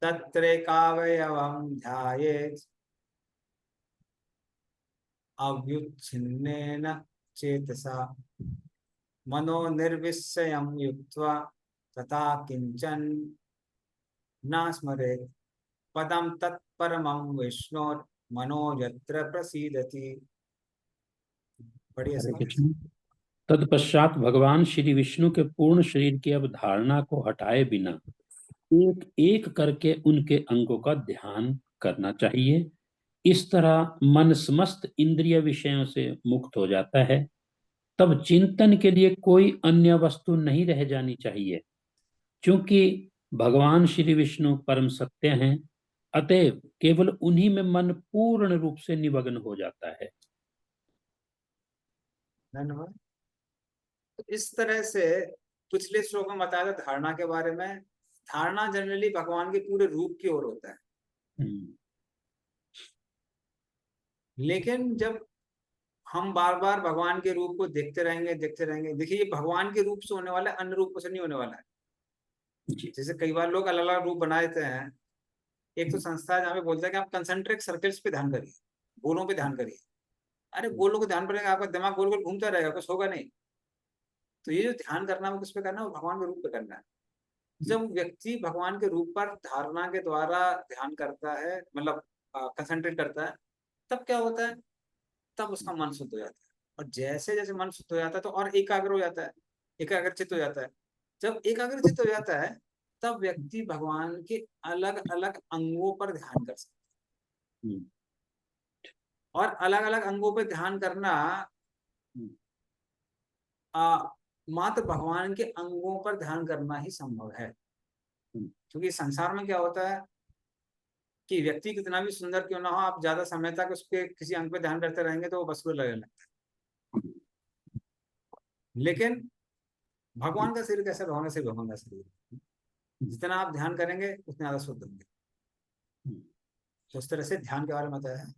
तत्रैकावयवं ध्यायेत् अव्युच्छिन्नेन चेतसा मनो निर्विषयं युक्त्वा तथा किंचन न स्मरेत् पदं तत्परमं विष्णोर् मनो यत्र प्रसीदति। बढ़िया हरे समाज। कृष्ण। तत्पश्चात भगवान श्री विष्णु के पूर्ण शरीर की अवधारणा को हटाए बिना एक एक करके उनके अंगों का ध्यान करना चाहिए। इस तरह मन समस्त इंद्रिय विषयों से मुक्त हो जाता है। तब चिंतन के लिए कोई अन्य वस्तु नहीं रह जानी चाहिए, क्योंकि भगवान श्री विष्णु परम सत्य हैं। अतएव केवल उन्हीं में मन पूर्ण रूप से निमग्न हो जाता है। धन्यवाद। तो इस तरह से पिछले श्लोक में बताया था धारणा के बारे में। धारणा जनरली भगवान के पूरे रूप की ओर होता है, लेकिन जब हम बार बार भगवान के रूप को देखते रहेंगे देखिए, ये भगवान के रूप से होने वाला है, अन्य रूप से नहीं होने वाला है। जी। जैसे कई बार लोग अलग अलग रूप बना देते हैं। एक तो संस्था है जहाँ पे बोलता है कि आप कंसेंट्रिक सर्कल्स पे ध्यान करिए, गोलों पे ध्यान करिए। अरे गोलों को ध्यान करेंगे, आपका दिमाग गोल गोल घूमता रहेगा, कुछ होगा नहीं। तो ये जो ध्यान करना है वो किस पे करना है? वो भगवान के रूप पे करना है। जब व्यक्ति भगवान के रूप पर धारणा के द्वारा ध्यान करता है, मतलब कंसंट्रेट करता है, तब क्या होता है? तब उसका मन शुद्ध हो जाता है। और जैसे जैसे मन शुद्ध हो जाता है तो और एकाग्र हो जाता है, एकाग्रचित हो जाता है। जब एकाग्रचित हो जाता है तब व्यक्ति भगवान के अलग अलग अंगों पर ध्यान कर सकता है। और अलग अलग अंगों पर ध्यान करना मात्र भगवान के अंगों पर ध्यान करना ही संभव है। क्योंकि संसार में क्या होता है कि व्यक्ति कितना भी सुंदर क्यों ना हो, आप ज्यादा समय तक उसके किसी अंग पे ध्यान करते रहेंगे तो वो बस लगने लगता है। लेकिन भगवान का शरीर कैसे? भगवान का शरीर भगवान का शरीर, जितना आप ध्यान करेंगे उतने ज्यादा शुद्ध होंगे। तो उस तरह से ध्यान के बारे में बताया है।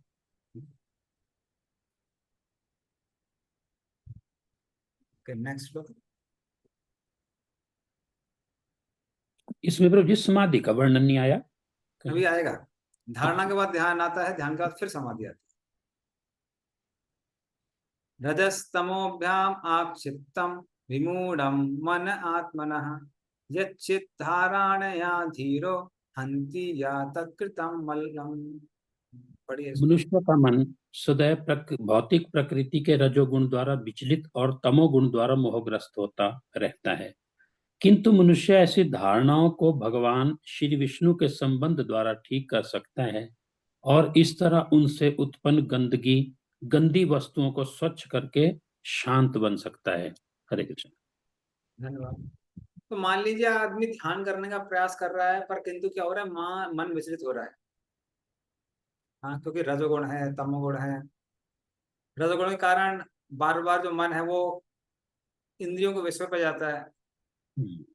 नेक्स्ट श्लोक। इसमें प्रभु जी समाधि का वर्णन नहीं आया। अभी आएगा। धारणा के बाद ध्यान आता है, ध्यान के बाद फिर समाधि आती है। रजस्तमोभ्याम आक्षिप्तम विमूढ़म मन आत्मनः यच्चित्धारणया धीरो हन्ति या तत्कृतं मल्लम। बढ़िया। मनुष्य का मन सदैव भौतिक प्रकृति के रजोगुण द्वारा विचलित और तमोगुण द्वारा मोहग्रस्त होता रहता है, किंतु मनुष्य ऐसी धारणाओं को भगवान श्री विष्णु के संबंध द्वारा ठीक कर सकता है और इस तरह उनसे उत्पन्न गंदी वस्तुओं को स्वच्छ करके शांत बन सकता है। हरे कृष्ण। धन्यवाद। तो मान लीजिए आदमी ध्यान करने का प्रयास कर रहा है, पर किंतु क्या हो रहा है? मन विचलित हो रहा है। हाँ, क्योंकि रजोगुण है, तमोगुण है, रजोगुण के कारण बार बार जो मन है वो इंद्रियों को विषय पे जाता है।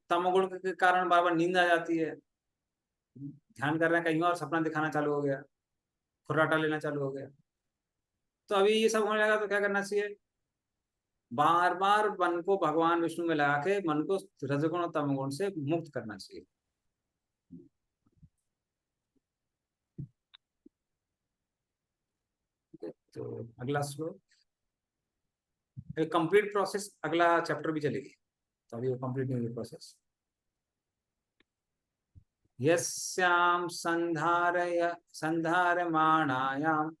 तमोगुण के कारण बार बार नींद आ जाती है, ध्यान कर रहे हैं कहीं और सपना दिखाना चालू हो गया, खुर्राटा लेना चालू हो गया। तो अभी ये सब होने लगा तो क्या करना चाहिए, बार बार मन को भगवान विष्णु में लगा के मन को रजोगुण और तमोगुण से मुक्त करना चाहिए। तो अगला श्लोक, कंप्लीट प्रोसेस, अगला चैप्टर भी चलेगी, तो अभी वो कंप्लीट नहीं हुई प्रोसेस। यस्याम संधारमाणायाम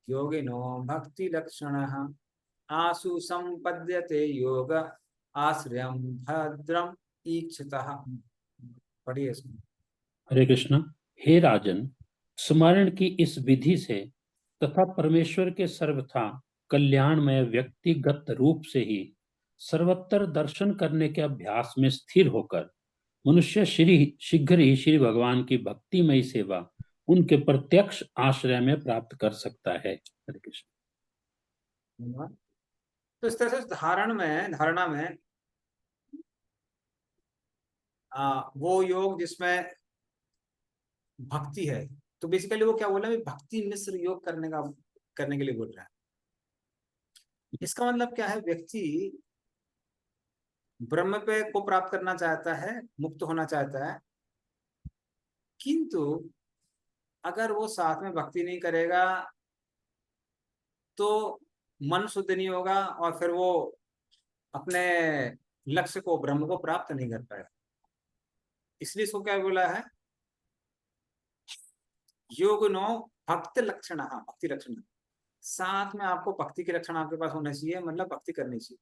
योगिनो भक्ति लक्षणः आसु संपद्यते योग आश्रयम भद्रम ईक्षतः। पढ़िए इसमें। हरे कृष्ण। हे राजन, स्मरण की इस विधि से तथा परमेश्वर के सर्वथा कल्याणमय व्यक्तिगत रूप से ही सर्वत्र दर्शन करने के अभ्यास में स्थिर होकर मनुष्य शीघ्र ही श्री भगवान की भक्तिमयी सेवा उनके प्रत्यक्ष आश्रय में प्राप्त कर सकता है। हरे कृष्ण। तो इस तरह से धारणा में वो योग जिसमें भक्ति है, तो बेसिकली वो क्या बोला, भक्ति मिश्र योग करने के लिए बोल रहा है। इसका मतलब क्या है, व्यक्ति ब्रह्म पे को प्राप्त करना चाहता है, मुक्त होना चाहता है, किंतु अगर वो साथ में भक्ति नहीं करेगा तो मन शुद्ध नहीं होगा और फिर वो अपने लक्ष्य को, ब्रह्म को प्राप्त नहीं कर पाएगा। इसलिए इसको क्या बोला है, योग नो भक्ति लक्षण, भक्ति लक्षण, साथ में आपको भक्ति के लक्षण आपके पास होने चाहिए, मतलब भक्ति करनी चाहिए,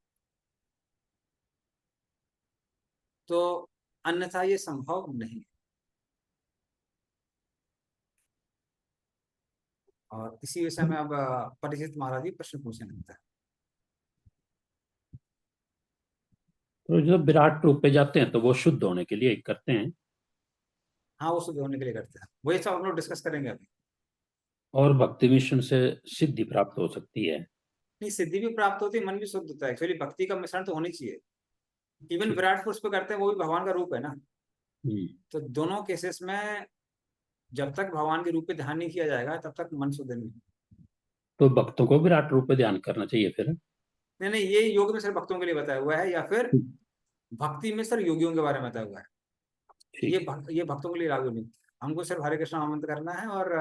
तो अन्यथा ये संभव नहीं है। और इसी विषय में अब परीक्षित महाराज जी प्रश्न पूछने लगता है। तो जब विराट रूप पे जाते हैं तो वो शुद्ध होने के लिए करते हैं। हाँ, वो शुद्ध होने के लिए करते हैं, वही सब हम लोग डिस्कस करेंगे अभी। और भक्ति मिश्रण से सिद्धि प्राप्त हो सकती है। नहीं, सिद्धि भी प्राप्त होती है, मन भी शुद्ध होता है। एक्चुअली भक्ति का मिश्रण तो होनी चाहिए। इवन विराट पुरुष पे करते हैं, वो भी भगवान का रूप है ना। तो दोनों केसेस में जब तक भगवान के रूप पे ध्यान नहीं किया जाएगा तब तक मन शुद्ध नहीं। तो भक्तों को विराट रूप पे ध्यान करना चाहिए फिर? नहीं, ये योग में सिर्फ भक्तों के लिए बताया हुआ है, या फिर भक्ति में सिर्फ योगियों के बारे में बताया हुआ है। ये भक्तों के लिए लागू नहीं। हमको सिर्फ हरे कृष्ण आमंत्र करना है और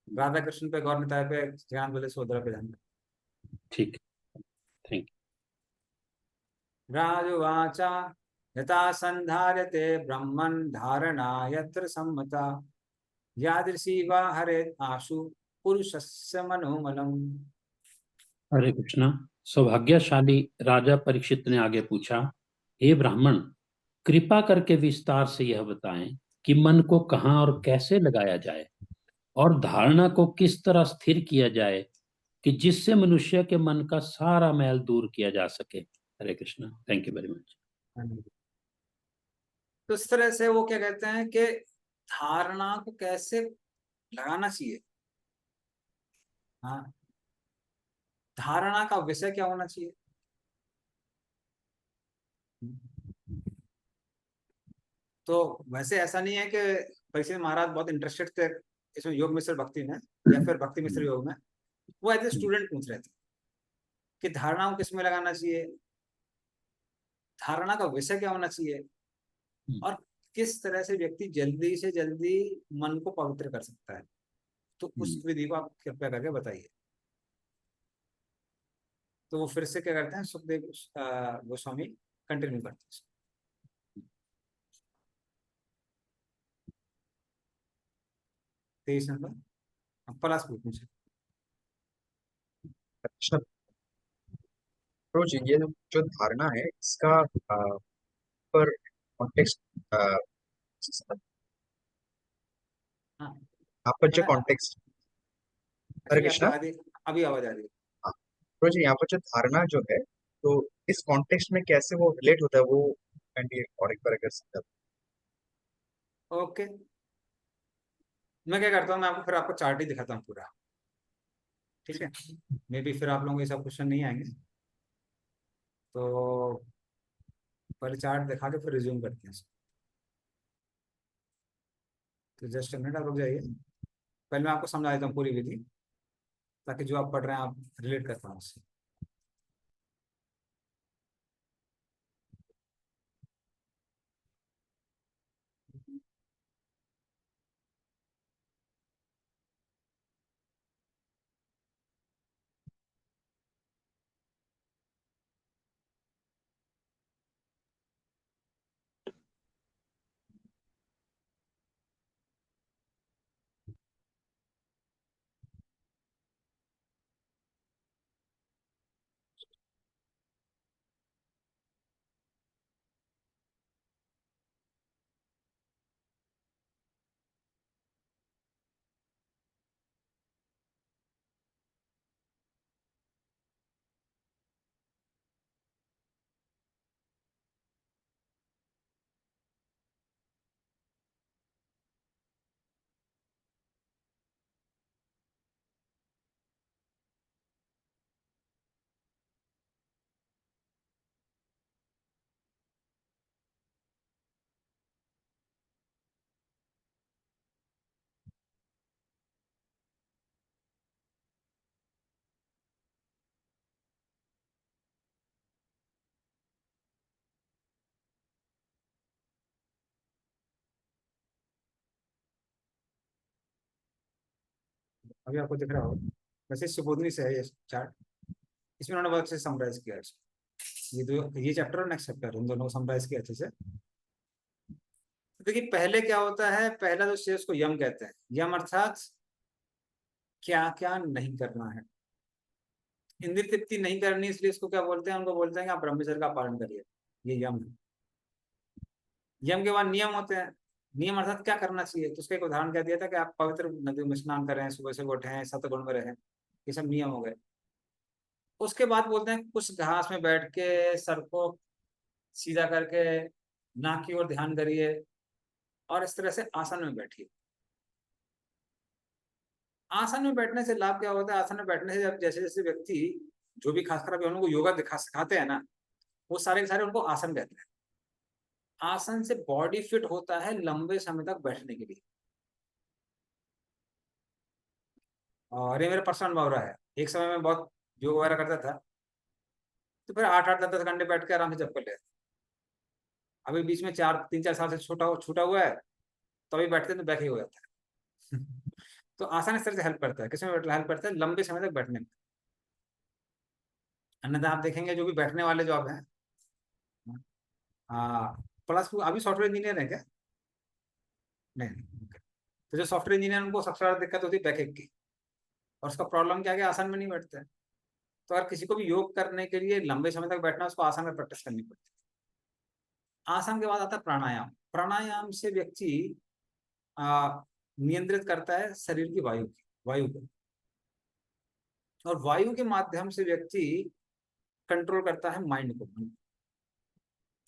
राधा कृष्ण पे, गौर निताय पे, ध्यान बदले सोदरा पे ध्यान। ठीक, थैंक यू। राजुवाचा यथा संधार्यते ब्रह्मन् धारणा यत्र सम्मता यादृशी वा हरे आशु पुरुषस्य मनोमलम। हरे कृष्णा। सौभाग्यशाली राजा परीक्षित ने आगे पूछा, हे ब्राह्मण, कृपा करके विस्तार से यह बताएं कि मन को कहाँ और कैसे लगाया जाए और धारणा को किस तरह स्थिर किया जाए कि जिससे मनुष्य के मन का सारा मैल दूर किया जा सके। Hare Krishna, thank you very much. तो इस तरह से वो क्या कहते हैं कि धारणा को कैसे लगाना चाहिए। हाँ, धारणा का विषय क्या होना चाहिए। तो वैसे ऐसा नहीं है कि परीक्षित महाराज बहुत इंटरेस्टेड थे इसमें, योग मिश्र भक्ति में या फिर भक्ति मिश्र योग में। वो एज ए स्टूडेंट पूछ रहे थे कि धारणाओं किस में लगाना चाहिए, धारणा का विषय क्या होना चाहिए, और किस तरह से व्यक्ति जल्दी से जल्दी मन को पवित्र कर सकता है। तो उस विधि को आप कृपया करके बताइए। तो वो फिर से क्या करते हैं, सुखदेव गोस्वामी कंटिन्यू करते हैं। 23 नंबर पलास पूछे। अच्छा तो जी, ये जो धारणा है इसका पर कॉन्टेक्स्ट, हाँ, यहाँ पर जो कॉन्टेक्स्ट, हरे कृष्णा। अभी आवाज आ रही है। हाँ, तो जी यहाँ पर जो धारणा जो है, तो इस कॉन्टेक्स्ट में कैसे वो रिलेट होता है, वो और एक बार अगर समझा। ओके, मैं क्या करता हूँ, मैं आपको फिर आपको चार्ट ही दिखाता हूँ पूरा। ठीक है, मे बी फिर आप लोगों को ये सब क्वेश्चन नहीं आएंगे, तो पहले चार्ट दिखा के फिर रिज्यूम करते हैं इसको। तो जस्ट मिनट आप रुक जाइए, पहले मैं आपको समझा देता हूँ पूरी विधि, ताकि जो आप पढ़ रहे हैं आप रिलेट कर पाएं उससे। अभी आपको दिख रहा होगा, वैसे सुबोधनी से है ये चार्ट, इसमें उन्होंने बहुत अच्छे से समराइज किया है इसको। ये चैप्टर और नेक्स्ट चैप्टर उन दोनों को समराइज किया अच्छे से। तो देखिए पहले क्या होता है, पहला जो स्टेज को यम कहते हैं। यम अर्थात क्या क्या नहीं करना है, इंद्रिय तृप्ति नहीं करनी, इसलिए इसको क्या बोलते हैं, उनको बोलते हैं कि आप ब्रह्मचर्य का पालन करिए, ये यम है। यम के बाद नियम होते हैं। नियम अर्थात क्या करना चाहिए, तो उसका एक उदाहरण क्या दिया था कि आप पवित्र नदियों में स्नान करें, सुबह से उठें, सतगुण में रहें, ये सब नियम हो गए। उसके बाद बोलते हैं कुछ घास में बैठ के सर को सीधा करके नाक की ओर ध्यान करिए और इस तरह से आसन में बैठिए। आसन में बैठने से लाभ क्या होता है, आसन में बैठने से जब जैसे जैसे व्यक्ति जो भी खासकर अभी उनको योगा दिखा सिखाते हैं ना, वो सारे के सारे उनको आसन कहते हैं। आसन से बॉडी फिट होता है लंबे समय तक बैठने के लिए। और ये मेरा पर्सनल अनुभव रहा है, एक समय में बहुत योग वगैरह करता था, तो फिर 8-8 10 10 घंटे बैठ के आराम से जप कर लेते। अभी बीच में 3-4 साल से छूटा हुआ है, तो अभी बैठते तो बैक ही हो जाता है। तो आसान इस तरह से हेल्प करता है, किसमें हेल्प करता है, लंबे समय तक बैठने में। अन्यथा आप देखेंगे जो भी बैठने वाले जॉब हैं, हाँ, प्लस अभी सॉफ्टवेयर इंजीनियर है क्या? नहीं नहीं, okay। तो जो सॉफ्टवेयर इंजीनियर उनको सबसे ज्यादा दिक्कत होती है बैक की, और उसका प्रॉब्लम क्या है कि आसन में नहीं बैठते हैं। तो अगर किसी को भी योग करने के लिए लंबे समय तक बैठना है, उसको आसन में प्रैक्टिस करनी पड़ती है। आसन के बाद आता है प्राणायाम। प्राणायाम से व्यक्ति नियंत्रित करता है शरीर की वायु को, और वायु के माध्यम से व्यक्ति कंट्रोल करता है माइंड को।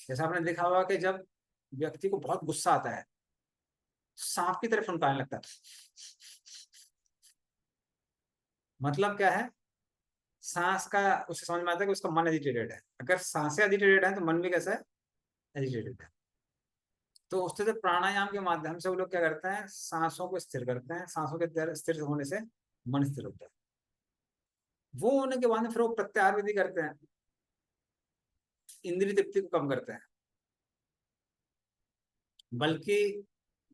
जैसा आपने देखा होगा कि जब व्यक्ति को बहुत गुस्सा आता है, सांप की तरफ फुंकाने लगता है। मतलब क्या है, सांस का उसे समझ में आता है कि उसका मन एजिटेटेड है। अगर सांसें एजिटेटेड है तो मन भी कैसा है, एजिटेटेड है। तो उससे से प्राणायाम के माध्यम से वो लोग क्या करते हैं, सांसों को स्थिर करते हैं। सांसों के स्थिर होने से मन स्थिर होता है। वो होने के बाद में फिर वो प्रत्याहार विधि करते हैं, इंद्रिय तृप्ति को कम करते हैं। बल्कि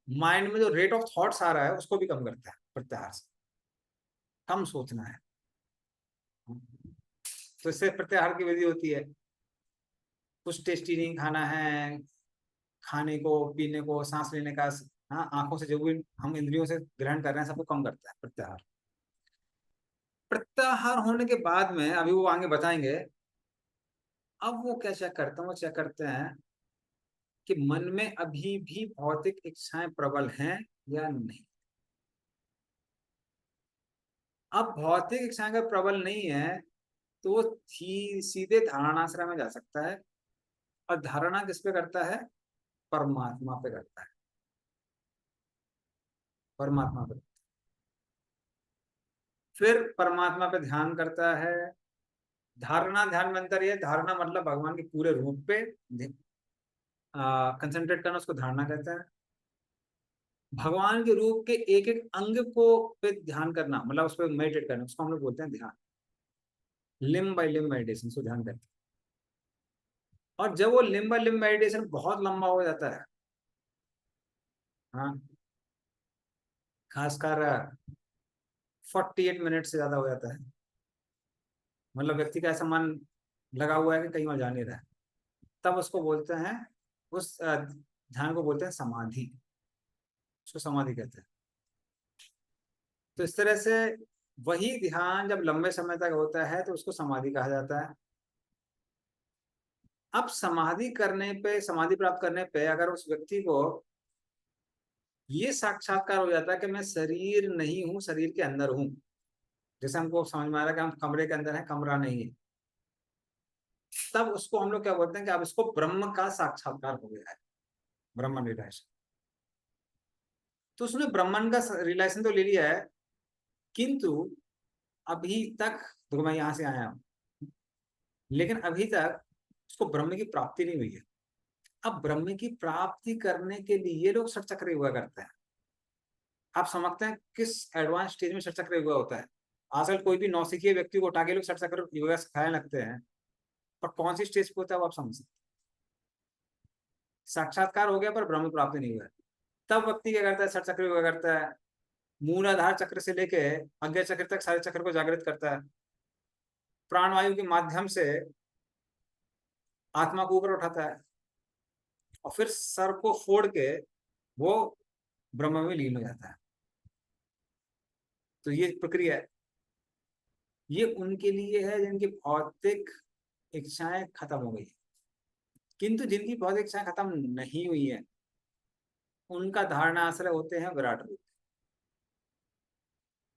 माइंड में जो रेट ऑफ थॉट्स आ रहा है उसको भी कम करता है प्रत्याहार से। कम सोचना है, तो इससे प्रत्याहार की विधि होती है। कुछ टेस्टी नहीं खाना है, खाने को, पीने को, सांस लेने का, हाँ, आंखों से जो भी हम इंद्रियों से ग्रहण कर रहे हैं सबको कम करता है प्रत्याहार। प्रत्याहार होने के बाद में अभी वो आगे बताएंगे, अब वो क्या चेक करते हैं, वो चेक करते हैं कि मन में अभी भी भौतिक इच्छाएं प्रबल हैं या नहीं। अब भौतिक इच्छाएं अगर प्रबल नहीं है तो वो सीधे धारणाश्रय में जा सकता है, और धारणा किस पे करता है, परमात्मा पे करता है, परमात्मा पे। फिर परमात्मा पे ध्यान करता है। धारणा ध्यान में अंतर ये, धारणा मतलब भगवान के पूरे रूप पे कंसंट्रेट करना, उसको धारणा कहते हैं। भगवान के रूप के एक एक अंग को पे ध्यान करना, मतलब उस पर मेडिटेट करना, उसको हम लोग बोलते हैं ध्यान। लिम्ब बाय लिम्ब मेडिटेशन, उसको ध्यान करते हैं। और जब वो लिम्ब बाय लिम्ब मेडिटेशन बहुत लंबा हो जाता है, हाँ, खासकर 48 मिनट से ज्यादा हो जाता है, मतलब व्यक्ति का ऐसा मन लगा हुआ है कि कहीं और जा नहीं रहा है, तब उसको बोलते हैं, उस ध्यान को बोलते हैं समाधि, उसको समाधि कहते हैं। तो इस तरह से वही ध्यान जब लंबे समय तक होता है तो उसको समाधि कहा जाता है। अब समाधि करने पे, समाधि प्राप्त करने पे अगर उस व्यक्ति को ये साक्षात्कार हो जाता है कि मैं शरीर नहीं हूं, शरीर के अंदर हूं, जैसे हमको समझ में आ रहा है कि हम कमरे के अंदर हैं, कमरा नहीं है, तब उसको हम लोग क्या बोलते हैं कि अब इसको ब्रह्म का साक्षात्कार हो गया है, ब्रह्मन रियलाइजेशन। तो उसने ब्रह्मन का रियलाइजेशन तो ले लिया है, किंतु अभी तक, देखो मैं यहां से आया हूं, लेकिन अभी तक उसको ब्रह्म की प्राप्ति नहीं हुई है। अब ब्रह्म की प्राप्ति करने के लिए लोग षट चक्र युगा करते हैं। आप समझते हैं किस एडवांस स्टेज में षट चक्र युगा होता है? आजकल कोई भी नौसिखिए व्यक्ति को उठा के लोग षट चक्र युगा सिखाने लगते हैं, पर कौन सी स्टेज पे होता है वो आप समझ सकते हैं। साक्षात्कार हो गया पर ब्रह्म प्राप्ति नहीं हुआ है, तब व्यक्ति क्या करता है? षट चक्र युगा करता है, मूलाधार चक्र से लेके अज्ञा चक्र तक सारे चक्र को जागृत करता है, प्राणवायु के माध्यम से आत्मा को ऊपर उठाता है, और फिर सर को फोड़ के वो ब्रह्म में लीन हो जाता है। तो ये प्रक्रिया है, ये उनके लिए है जिनकी भौतिक इच्छाएं खत्म हो गई है। किंतु जिनकी भौतिक इच्छाएं खत्म नहीं हुई है, उनका धारणा आश्रय होते हैं विराट रूप।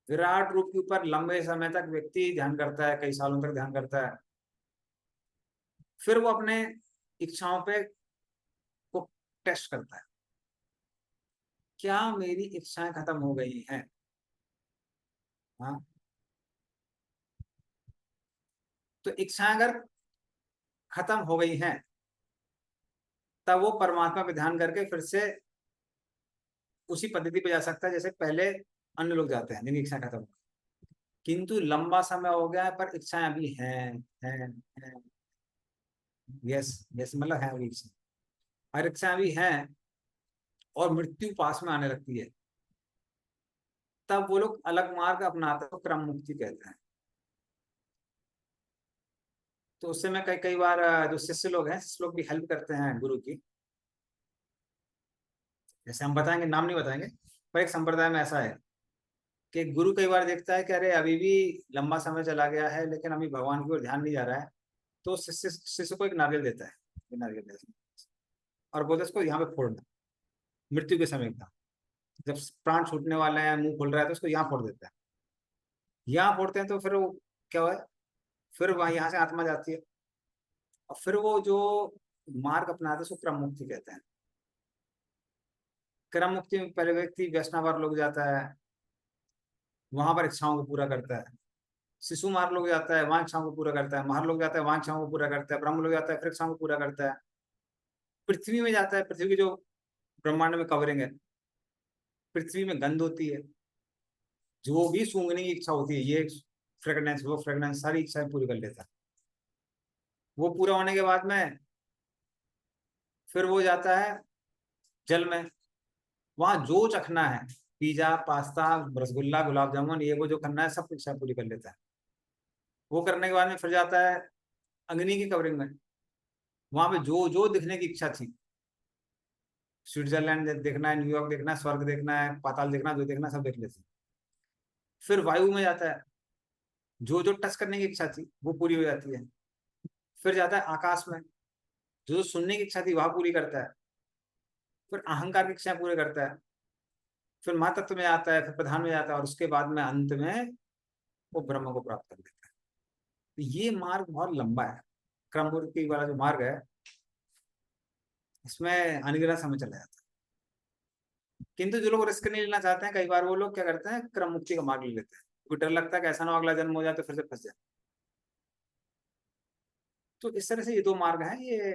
विराट रूप के ऊपर लंबे समय तक व्यक्ति ध्यान करता है, कई सालों तक ध्यान करता है, फिर वो अपने इच्छाओं पे को टेस्ट करता है, क्या मेरी इच्छाएं खत्म हो गई हैं? हाँ, तो इच्छाएं अगर खत्म हो गई हैं, तब वो परमात्मा पे ध्यान करके फिर से उसी पद्धति पे जा सकता है जैसे पहले अन्य लोग जाते हैं जिनकी इच्छाएं खत्म हो गई। किंतु लंबा समय हो गया है पर इच्छाएं अभी हैं। यस, यस, मतलब है अभी इच्छा, और इच्छाएं अभी हैं, और मृत्यु पास में आने लगती है, तब वो लोग अलग मार्ग अपनाते हैं, क्रम मुक्ति कहते हैं। तो उससे मैं कई कई बार जो शिष्य लोग हैं, शिष्य लोग भी हेल्प करते हैं गुरु की। जैसे हम बताएंगे, नाम नहीं बताएंगे, पर एक संप्रदाय में ऐसा है कि गुरु कई बार देखता है कि अरे अभी भी लंबा समय चला गया है लेकिन अभी भगवान की ओर ध्यान नहीं जा रहा है, तो शिष्य शिष्य को एक नारियल देता है, ये नारियल देता है, और बोलते इसको यहाँ पे फोड़ना, मृत्यु के समय का, जब प्राण छूटने वाले हैं, मुंह खुल रहा है, तो उसको यहाँ फोड़ देता है। यहाँ फोड़ते हैं तो फिर वो क्या हुआ है, फिर वहां यहाँ से आत्मा जाती है, और फिर वो जो मार्ग अपनाते हैं उसको क्रम मुक्ति कहते हैं। क्रम मुक्ति में पहले व्यक्ति वैष्णव लोग जाता है, वहां पर इच्छाओं को पूरा करता है। शिशु मार्ग लोग जाता है, वहां इच्छाओं को पूरा करता है। महर लोग जाता है, वहां इच्छाओं को पूरा करता है। ब्रह्म लोग जाता है, फिर इच्छाओं को पूरा करता है। पृथ्वी में जाता है, पृथ्वी की जो ब्रह्मांड में कवरिंग है, पृथ्वी में गंध होती है, जो भी सूंघने की इच्छा होती है, ये फ्रेगनेंस, वो फ्रेगनेंस, सारी इच्छाएं पूरी कर लेता है। वो पूरा होने के बाद में फिर वो जाता है जल में, वहां जो चखना है, पिज्जा, पास्ता, रसगुल्ला, गुलाब जामुन, ये वो जो करना है, सब इच्छा पूरी कर लेता है। वो करने के बाद में फिर जाता है अग्नि की कवरिंग में, वहां पे जो जो दिखने की इच्छा थी, स्विट्जरलैंड देखना है, न्यूयॉर्क देखना है, स्वर्ग देखना है, पाताल देखना है, जो देखना है सब देख लेते हैं। फिर वायु में जाता है, जो जो टच करने की इच्छा थी वो पूरी हो जाती है। फिर जाता है आकाश में, जो जो सुनने की इच्छा थी वहां पूरी करता है। फिर अहंकार की इच्छा पूरी करता है। फिर महातत्व में आता है, फिर प्रधान में जाता है, और उसके बाद में अंत में वो ब्रह्म को प्राप्त कर लेता है। तो ये मार्ग बहुत लंबा है, क्रममुक्ति वाला जो मार्ग है, इसमें अनगिनत समय चला जाता है। किंतु जो लोग रिस्क नहीं लेना चाहते हैं, कई बार वो लोग क्या करते हैं, क्रम मुक्ति का मार्ग ले लेते हैं। कोई डर लगता है कि ऐसा ना हो अगला जन्म हो जाए तो फिर से फंस जाए। तो इस तरह से ये दो मार्ग हैं, ये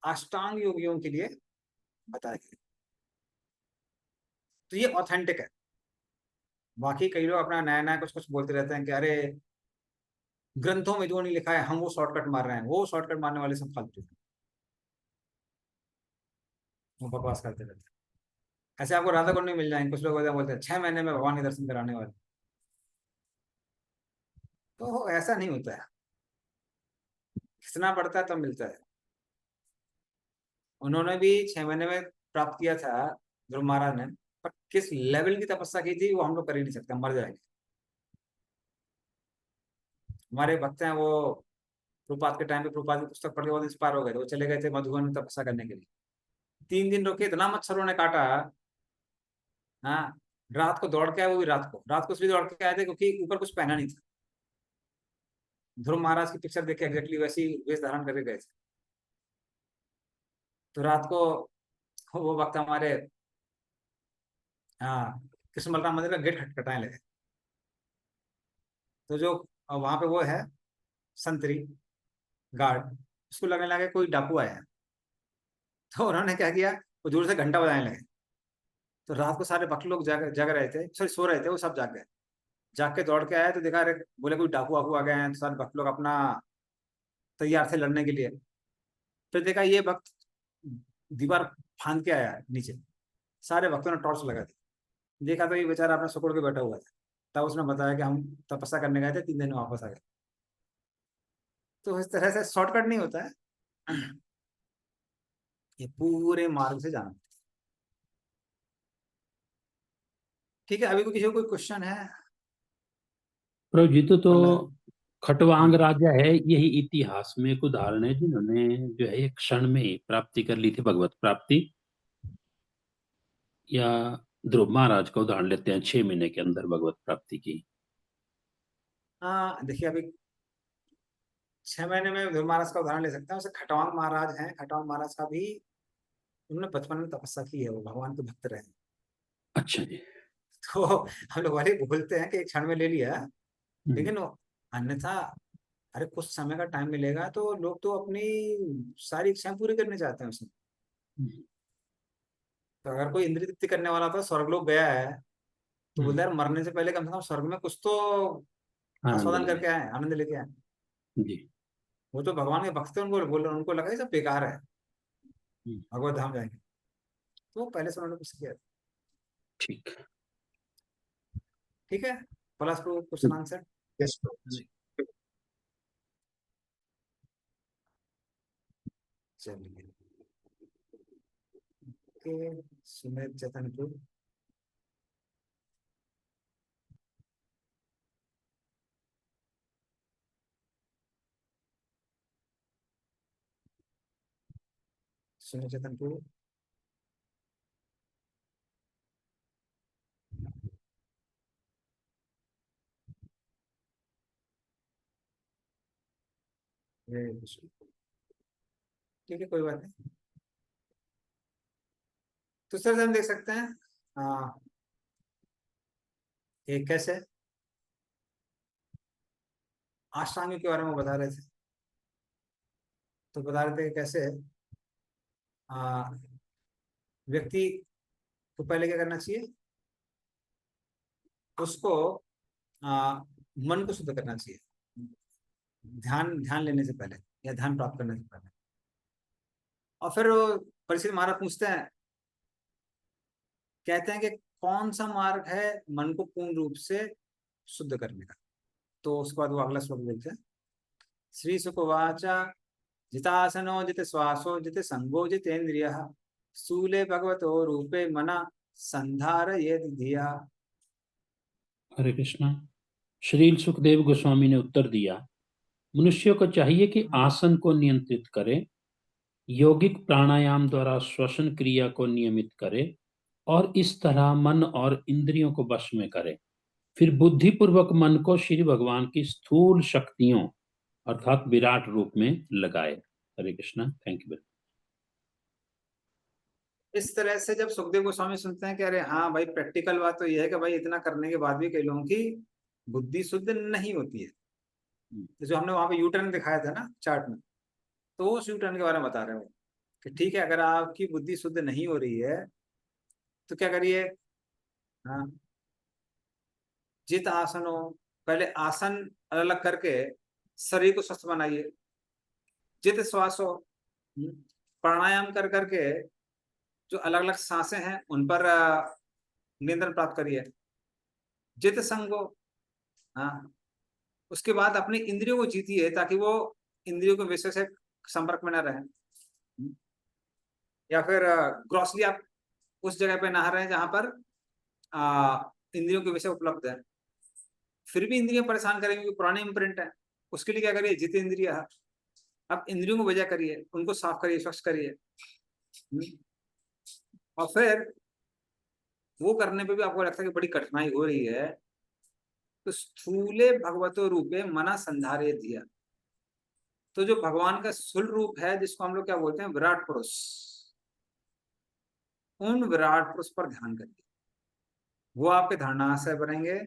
अष्टांग योगियों के लिए बताया गया। तो ये ऑथेंटिक है। बाकी कई लोग अपना नया नया कुछ कुछ बोलते रहते हैं कि अरे ग्रंथों में जो नहीं लिखा है हम वो शॉर्टकट मार रहे हैं, वो शॉर्टकट मारने वाले सब फालतू हैं, वो बकवास करते रहते हैं। ऐसे आपको राधा कुंड नहीं मिल जाएंगे, कुछ लोग बोलते हैं 6 महीने में भगवान के दर्शन कराने वाले, तो ऐसा नहीं होता है, खिसना पड़ता है तब मिलता है। उन्होंने भी 6 महीने में प्राप्त किया था ध्रुव महाराज ने, पर किस लेवल की तपस्या की थी वो हम लोग कर ही नहीं सकते, मर जाएंगे। हमारे भक्त हैं वो प्रभुपाद के टाइम पे प्रभुपाद की पुस्तक पढ़ के बहुत इंस्पायर हो गए थे, वो चले गए थे मधुबन में तपस्या करने के लिए। 3 दिन रुके, इतना मच्छरों ने काटा। हाँ, रात को दौड़ के आए, वो भी रात को इसलिए दौड़ के आए थे क्योंकि ऊपर कुछ पहना नहीं था। ध्रुव महाराज की पिक्चर देख के एग्जैक्टली वैसी वेश धारण करके गए थे। तो रात को वो वक्त हमारे हाँ कृष्ण बलराम मंदिर का गेट खटखटाने लगे। तो जो वहां पे वो है संतरी गार्ड, उसको लगने लगा कोई डाकू आया है। तो उन्होंने क्या किया, वो दूर से घंटा बजाने लगे। तो रात को सारे भक्त लोग जग रहे थे, सॉरी सो रहे थे, वो सब जाग गए। जाग के दौड़ के आए तो देखा, अरे बोले कोई डाकू वाकू आ गए हैं। तो सारे भक्त लोग अपना तैयार थे लड़ने के लिए। फिर देखा ये भक्त दीवार फांद के आया है नीचे, सारे भक्तों ने टॉर्च लगा दी। देखा तो ये बेचारा अपना सुकुड़ के बैठा हुआ था। तब उसने बताया कि हम तपस्या करने गए थे, 3 दिन में वापस आ गए। तो इस तरह से शॉर्टकट नहीं होता है, ये पूरे मार्ग से जाना। ठीक है, अभी को किसी को कोई क्वेश्चन है? प्रभु जी तो वरना खटवांग राजा है, यही इतिहास में एक उदाहरण है जिन्होंने जो है एक क्षण में ही प्राप्ति कर ली थी भगवत प्राप्ति, या ध्रुव महाराज का उदाहरण लेते हैं 6 महीने के अंदर भगवत प्राप्ति की। हाँ देखिए, अभी 6 महीने में ध्रुव महाराज का उदाहरण ले सकते हैं। उसे खटवांग महाराज हैं, खटवांग महाराज का भी उन्होंने बचपन में तपस्या की है, वो भगवान के भक्त रहे। अच्छा जी। तो हम लोग वाले बोलते हैं कि एक क्षण में ले लिया, हम्म, लेकिन अन्यथा अरे कुछ समय का टाइम मिलेगा तो लोग तो अपनी सारी इच्छाएं पूरी करने चाहते हैं उसमें। हम्म, तो अगर कोई इंद्रिय तृप्ति करने वाला था, स्वर्गलोक गया है, तो बोलते हैं यार मरने से पहले कम से कम स्वर्ग में कुछ तो आनंद आस्वादन लेने। करके आए, आनंद लेके आए। जी। वो तो भगवान के भक्त थे, उनको बोल उनको लगा ये सब बेकार है, हम्म, भगवत धाम जाएंगे। तो पहले से उन्होंने कुछ किया। ठीक। ठीक है, plus two question answer. Yes प्रभु। चलिए, ओके, सुमित चतनपुर। सुमित चतनपुर। ठीक है, कोई बात नहीं। तो सर हम देख सकते हैं ये कैसे अष्टांग के बारे में बता रहे थे। तो बता रहे थे कि कैसे आ, व्यक्ति को पहले क्या करना चाहिए, उसको मन को शुद्ध करना चाहिए, ध्यान ध्यान लेने से पहले या ध्यान प्राप्त करने से पहले। और फिर वो परीक्षित महाराज पूछते हैं, कहते हैं कि कौन सा मार्ग है मन को पूर्ण रूप से शुद्ध करने का। तो उसके बाद वो अगला श्लोक बोलते हैं, श्री सुकवाचा जितासनो जित श्वासो जित संगो जितेन्द्रिय स्थूले भगवतो रूपे मना संधारयेद धिया। हरे कृष्णा। श्रील सुखदेव गोस्वामी ने उत्तर दिया, मनुष्य को चाहिए कि आसन को नियंत्रित करे, यौगिक प्राणायाम द्वारा श्वसन क्रिया को नियमित करे और इस तरह मन और इंद्रियों को वश में करे। फिर बुद्धि पूर्वक मन को श्री भगवान की स्थूल शक्तियों अर्थात विराट रूप में लगाए। हरे कृष्णा। Thank you. इस तरह से जब सुखदेव गोस्वामी सुनते हैं कि अरे हाँ भाई, प्रैक्टिकल बात तो यह है कि भाई इतना करने के बाद भी कई लोगों की बुद्धि शुद्ध नहीं होती है। जो हमने वहां पे यू टर्न दिखाया था ना चार्ट में, तो उस यू टर्न के बारे में बता रहे हो कि ठीक है, अगर आपकी बुद्धि शुद्ध नहीं हो रही है तो क्या करिए। हाँ, जित आसन हो, पहले आसन अलग अलग करके शरीर को स्वस्थ बनाइए। जित श्वास हो, प्राणायाम कर करके जो अलग अलग सांसें हैं उन पर नियंत्रण प्राप्त करिए। जित संग हो, हाँ, उसके बाद अपनी इंद्रियों को जीतिए ताकि वो इंद्रियों के विषय से संपर्क में न रहे। या फिर ग्रॉसली आप उस जगह पे नहा रहे हैं जहां पर इंद्रियों के विषय उपलब्ध है, फिर भी इंद्रियां परेशान करेंगे क्योंकि पुराने इम्प्रिंट है। उसके लिए क्या करिए, जित इंद्रिय, अब इंद्रियों को वजह करिए, उनको साफ करिए, स्वच्छ करिए। और फिर वो करने पे भी आपको लगता है कि बड़ी कठिनाई हो रही है, तो स्थूले भगवतो रूपे मना संधारे दिया। तो जो भगवान का स्थूल रूप है, जिसको हम लोग क्या बोलते हैं, विराट पुरुष, उन विराट पुरुष पर ध्यान करिए। वो आपके धारणाशय बनेंगे,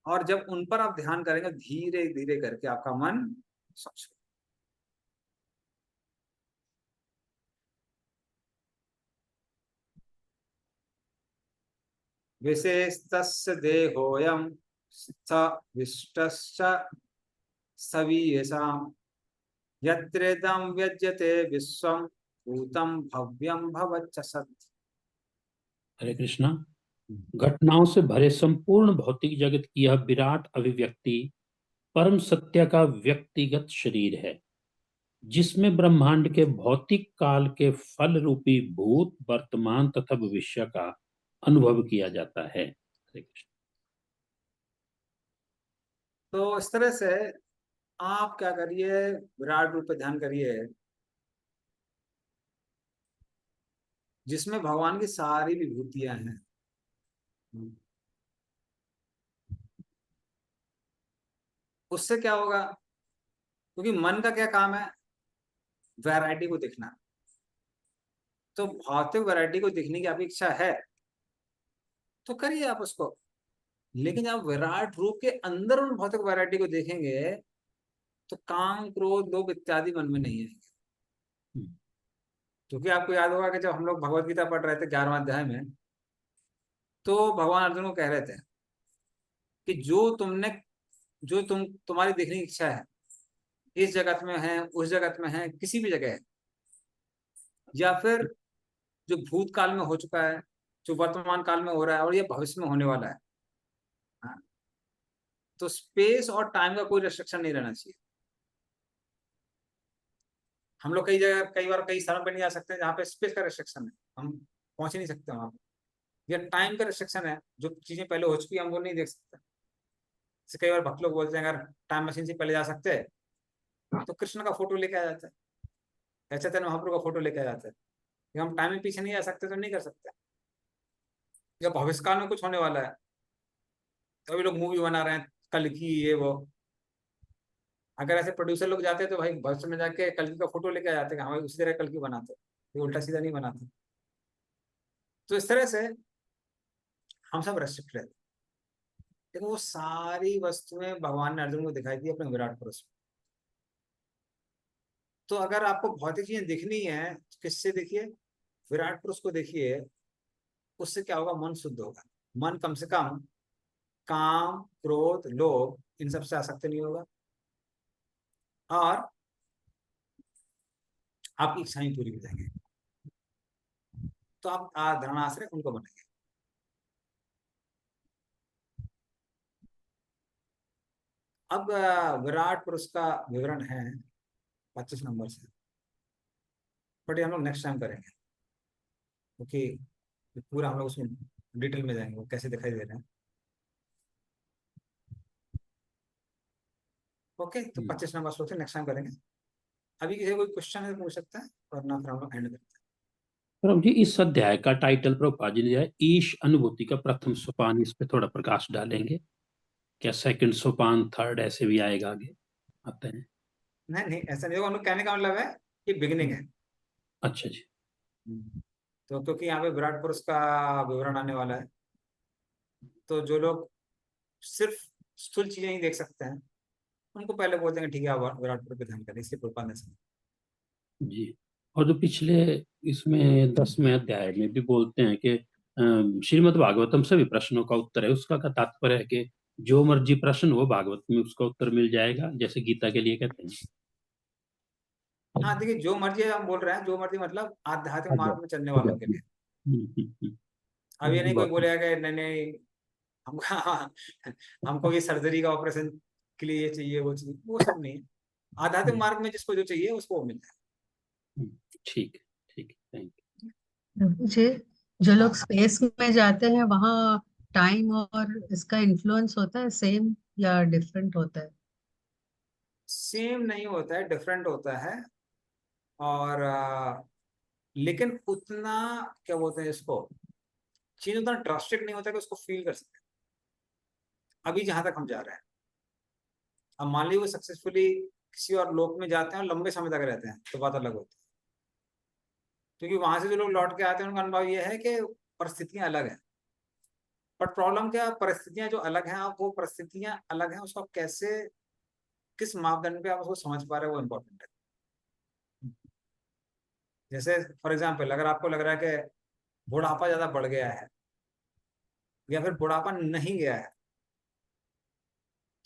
और जब उन पर आप ध्यान करेंगे धीरे धीरे करके आपका मन स्वच्छ हो। विशेषतस्य देहोयम विष्टश्च सवीयसाम यत्रेदं व्यज्यते विश्वम भूतम भव्यम भवच्च सत्। हरे कृष्णा। घटनाओं से भरे संपूर्ण भौतिक जगत की यह विराट अभिव्यक्ति परम सत्य का व्यक्तिगत शरीर है, जिसमें ब्रह्मांड के भौतिक काल के फल रूपी भूत, वर्तमान तथा भविष्य का अनुभव किया जाता है। हरे कृष्ण। तो इस तरह से आप क्या करिए, विराट रूप पे ध्यान करिए, जिसमें भगवान की सारी विभूतियां हैं। उससे क्या होगा, क्योंकि मन का क्या काम है, वैरायटी को देखना। तो भौतिक वैरायटी को देखने की आपकी इच्छा है तो करिए आप उसको, लेकिन आप विराट रूप के अंदर उन भौतिक वैरायटी को देखेंगे तो काम, क्रोध, लोभ इत्यादि मन में नहीं आएंगे। क्योंकि आपको याद होगा कि जब हम लोग भगवत गीता पढ़ रहे थे 11वां अध्याय में, तो भगवान अर्जुन को कह रहे थे कि जो तुम्हारी देखने की इच्छा है, इस जगत में है, उस जगत में है, किसी भी जगह है, या फिर जो भूतकाल में हो चुका है, जो वर्तमान काल में हो रहा है, और ये भविष्य में होने वाला है, हाँ, तो स्पेस और टाइम का कोई रिस्ट्रिक्शन नहीं रहना चाहिए। हम लोग कई जगह, कई बार कई स्थानों पर नहीं जा सकते जहाँ पे स्पेस का रिस्ट्रिक्शन है, हम पहुंच ही नहीं सकते वहां पे। या टाइम का रिस्ट्रिक्शन है, जो चीजें पहले हो चुकी है हम वो नहीं देख सकते। जैसे कई बार भक्त लोग बोलते हैं अगर टाइम मशीन से पहले जा सकते हैं तो कृष्ण का फोटो लेके आ जाता है, चैतन्य महाप्रभु का फोटो लेके आ जाता है। कि हम टाइम में पीछे नहीं जा सकते तो नहीं कर सकते। या भविष्यकाल में कुछ होने वाला है, तो अभी लोग मूवी बना रहे हैं कल की, ये वो, अगर ऐसे प्रोड्यूसर लोग जाते हैं तो भाई भविष्य में जाके कल की का फोटो लेके आ जाते हैं, हमें उसी तरह कल की बनाते, ये उल्टा सीधा नहीं बनाते। तो इस तरह से हम सब रेस्ट्रिक्ट रहते। लेकिन वो सारी वस्तुएं भगवान ने अर्जुन को दिखाई दी अपने विराट पुरुष में। तो अगर आपको भौतिक चीजें दिखनी है तो किससे देखिए, विराट पुरुष को देखिए। उससे क्या होगा, मन शुद्ध होगा। मन कम से कम काम, क्रोध, लोभ इन सब से आसक्त नहीं होगा, और आपकी इच्छाएं पूरी हो जाएंगी। तो आप धारणाश्रय उनको बनाएंगे। अब विराट पुरुष का विवरण है 25 नंबर से, बट ये हम लोग नेक्स्ट टाइम करेंगे, क्योंकि पूरा हम लोग उसमें डिटेल में जाएंगे वो कैसे दिखाई दे रहे हैं। ओके, तो 25 नंबर श्लोक से नेक्स्ट टाइम करेंगे। अभी किसी कोई क्वेश्चन है तो पूछ सकता है, वरना फिर हम लोग एंड करते हैं। प्रभु जी, इस अध्याय का टाइटल प्रभुपाद जी ने दिया है ईश अनुभूति का प्रथम सोपान। इस पे थोड़ा प्रकाश डालेंगे क्या? सेकंड सोपान, थर्ड ऐसे भी आएगा आगे, आते हैं? नहीं नहीं, ऐसा नहीं होगा। हम लोग कहने का मतलब है कि बिगिनिंग है। अच्छा जी। तो क्योंकि यहाँ पे विराट पुरुष का विवरण आने वाला है, तो जो लोग सिर्फ स्थूल चीजें ही देख सकते हैं उनको पहले बोल देंगे ठीक है आप विराट पुरुष पे ध्यान करें, इसलिए प्रभुपाद ने जी। और जो पिछले इसमें 10वें अध्याय में भी बोलते हैं कि श्रीमद् भागवतम सभी प्रश्नों का उत्तर है, उसका का तात्पर्य है कि जो मर्जी प्रश्न हो भागवत में उसका उत्तर मिल जाएगा, जैसे गीता के लिए कहते हैं। हाँ देखिए, जो मर्जी हम बोल रहे हैं, जो मर्जी मतलब आध्यात्मिक मार्ग में चलने वालों के लिए। अब ये नहीं कोई बोलेगा कि नहीं नहीं हमको ये सर्जरी का ऑपरेशन के लिए ये चाहिए वो चाहिए, वो सब नहीं है। आध्यात्मिक मार्ग में जिसको जो चाहिए उसको मिलता है। ठीक ठीक, थैंक प्रभु जी, जो लोग हाँ। स्पेस में जाते हैं वहाँ टाइम और इसका इन्फ्लुएंस होता है सेम या डिफरेंट होता है? सेम नहीं होता है, डिफरेंट होता है। और लेकिन उतना क्या बोलते हैं इसको, चीज उतना ड्रास्टिक नहीं होता कि उसको फील कर सकते। अभी जहां तक हम जा रहे हैं, अब मान लीजिए वो सक्सेसफुली किसी और लोक में जाते हैं और लंबे समय तक रहते हैं, तो बात अलग होती है। क्योंकि वहां से जो लोग लौट के आते हैं उनका अनुभव यह है कि परिस्थितियां अलग हैं। पर प्रॉब्लम क्या, परिस्थितियां जो अलग हैं, आप वो परिस्थितियां अलग हैं उसको कैसे, किस मापदंड पे आप उसको समझ पा रहे हैं, वो इम्पोर्टेंट है। जैसे फॉर एग्जाम्पल, अगर आपको लग रहा है कि बुढ़ापा ज्यादा बढ़ गया है या फिर बुढ़ापा नहीं गया है,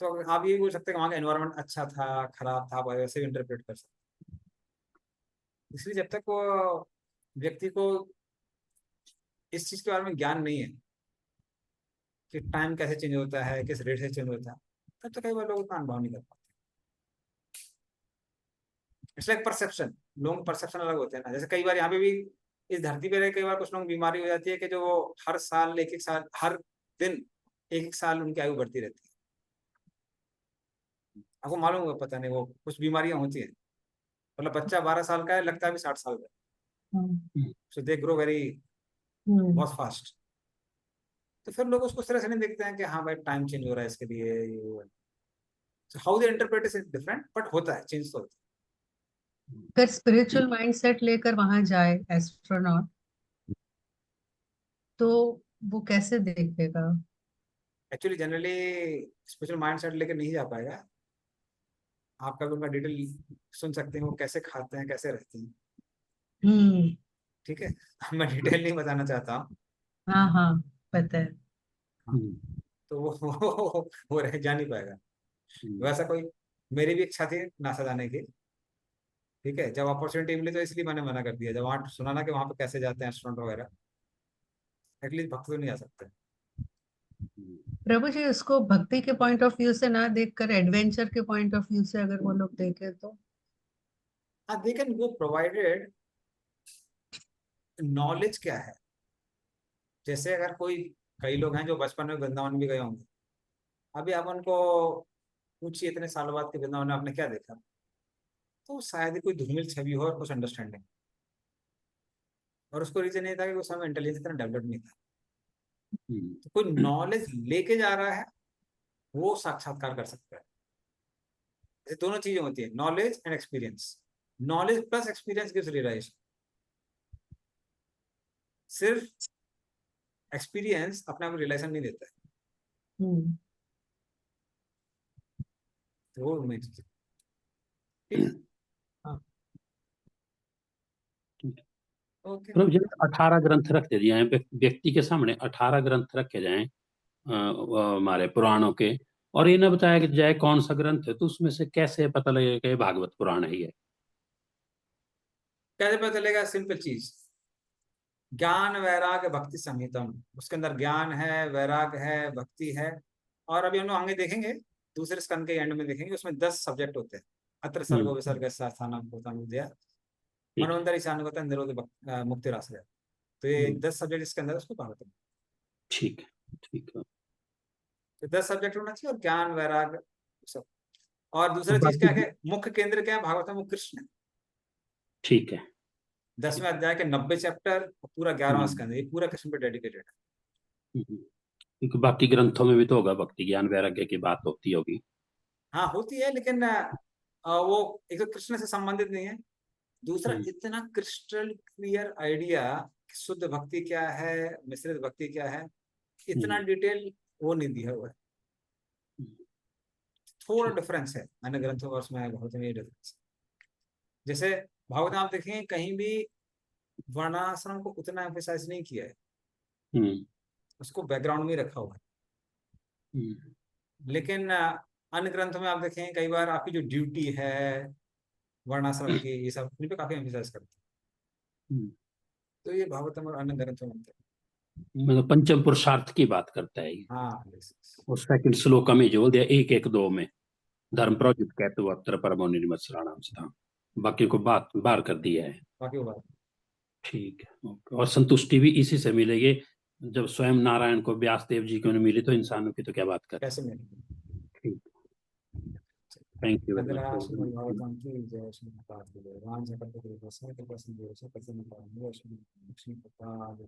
तो आप ये बोल सकते हैं कि वहाँ का एनवायरनमेंट अच्छा था खराब था, आप वैसे भी इंटरप्रेट कर सकते हैं। इसलिए जब तक वो व्यक्ति को इस चीज के बारे में ज्ञान नहीं है कि टाइम कैसे चेंज होता है, किस रेट से चेंज होता है, तब तक कई बार लोग उतना अनुभव नहीं कर पाते। इट्स लाइक परसेप्शन, लोगों के परसेप्शन अलग होते हैं ना। जैसे कई बार यहाँ पे भी इस धरती पे कई बार कुछ लोग बीमारी हो जाती है कि जो हर साल एक एक साल, हर दिन एक एक साल उनकी आयु बढ़ती रहती है। आपको मालूम होगा, पता नहीं, वो कुछ बीमारियां होती हैं, मतलब बच्चा 12 साल का है, लगता है भी 60 साल का। सो दे ग्रो वेरी बहुत फास्ट। तो फिर लोग उसको इस तरह से नहीं देखते हैं कि हाँ भाई टाइम चेंज हो रहा है इसके लिए, how they interpret is different, but होता है, चेंज तो होता है। अगर स्पिरिचुअल माइंडसेट लेकर वहां जाए एस्ट्रोनॉट, तो वो कैसे देखेगा? Actually generally special mind set लेकर नहीं जा पाएगा। आप कभी उनका डिटेल सुन सकते हैं, वो कैसे खाते हैं, कैसे रहते हैं, हम्म। ठीक है। मैं डिटेल नहीं बताना चाहता हूँ। हाँ हाँ, पता है। हाँ, तो वो रह जा नहीं पाएगा। वैसा कोई, मेरी भी इच्छा थी नासा जाने की, ठीक है। जब अपॉर्चुनिटी मिली तो इसलिए मैंने मना कर दिया, जब वहाँ सुना ना कि वहाँ पे कैसे जाते हैं एस्ट्रोनॉट वगैरह, एटलीस्ट भक्त तो नहीं आ सकते। प्रभु जी, उसको भक्ति के पॉइंट ऑफ व्यू से ना देखकर एडवेंचर के पॉइंट ऑफ व्यू से अगर वो लोग देखें तो? हाँ, they can go provided knowledge क्या है। जैसे अगर कोई, कई लोग हैं जो बचपन में वृंदावन भी गए होंगे, अभी आप उनको पूछिए इतने साल बाद के वृंदावन में आपने क्या देखा, तो शायद ही कोई धूमिल छवि हो और कुछ अंडरस्टैंडिंग। और उसको रीजन ये था कि उस समय इंटेलिजेंस इतना डेवलप नहीं था। तो कोई नॉलेज लेके जा रहा है, वो साक्षात्कार कर सकता है। जैसे दोनों चीजें होती है, knowledge and experience. Knowledge plus experience gives realization. सिर्फ एक्सपीरियंस अपने आप रियलाइजेशन नहीं देता है। हम्म। तो वो मेन चीज है। ठीक है, हाँ, ओके। प्रभु जी, 18 ग्रंथ रख दे दिए हैं व्यक्ति के सामने, 18 ग्रंथ रखे जाएं हमारे पुराणों के, और ये ना बताया कि जाए कौन सा ग्रंथ है, तो उसमें से कैसे पता लगेगा कि ये भागवत पुराण ही है? कैसे पता चलेगा? सिंपल चीज, ज्ञान वैराग भक्ति संहितम, उसके अंदर ज्ञान है, वैराग है, भक्ति है। और अभी हम लोग आगे देखेंगे, दूसरे स्कंद के एंड में देखेंगे, उसमें 10 सब्जेक्ट होते हैं। अत्र सर्गो विसर्ग स्थानम भूतम विद्या ठीक मनोन्तर ईशान होता है निरोध मुक्ति रास्ते। तो ये 10 सब्जेक्ट इसके अंदर उसको भागवत में। ठीक ठीक है। तो 10 सब्जेक्ट होना चाहिए, और ज्ञान वैराग सब। और दूसरा चीज क्या बाकी है, मुख्य केंद्र क्या है भागवत में? वो कृष्ण है। ठीक है। 10वें अध्याय के 90 चैप्टर और पूरा 11वां हम्म, स्कंद, ये पूरा कृष्ण पे डेडिकेटेड है। क्योंकि बाकी ग्रंथों में भी तो होगा भक्ति ज्ञान वैराग्य की बात होती होगी। हाँ होती है, लेकिन वो एक तो कृष्ण से संबंधित नहीं है, दूसरा हम्म, इतना क्रिस्टल क्लियर आइडिया शुद्ध भक्ति क्या है, मिश्रित भक्ति क्या है, इतना डिटेल वो नहीं दिया हुआ है। थोड़ा डिफरेंस है अन्य ग्रंथों और उसमें, बहुत नहीं डिफरेंस। जैसे भागवत आप देखेंगे कहीं भी वर्णाश्रम को उतना एम्फेसाइज नहीं किया है, उसको बैकग्राउंड में रखा हुआ है। लेकिन अन्य ग्रंथों में आप देखेंगे कई बार आपकी जो ड्यूटी है वर्णाश्रम की, ये सब इन पे काफी एम्फेसाइज करते हैं। तो ये भागवतम और अन्य ग्रंथों में मतलब पंचम पुरुषार्थ की बात करता है ये। हाँ, और सेकंड श्लोक में जो दिया 1-1-2 में धर्म प्रोजित कहते हुए अत्र परमो निर्मत्सराणाम सदा, बाकी को बार कर दिया है। बाकी वो बात ठीक है, ओके। और संतुष्टि भी इसी से मिलेगी, जब स्वयं नारायण को व्यास देव जी को नहीं मिली तो इंसानों की तो क्या बात करें। कैसे मिलेगी। ठीक, थैंक यू वेरी अगर मच। श्रीमद् भागवतम की जय, श्रीमद् भागवत राम जगत गुरु बसंत प्रसन्न जय, प्रसन्न लक्ष्मी प्रसाद।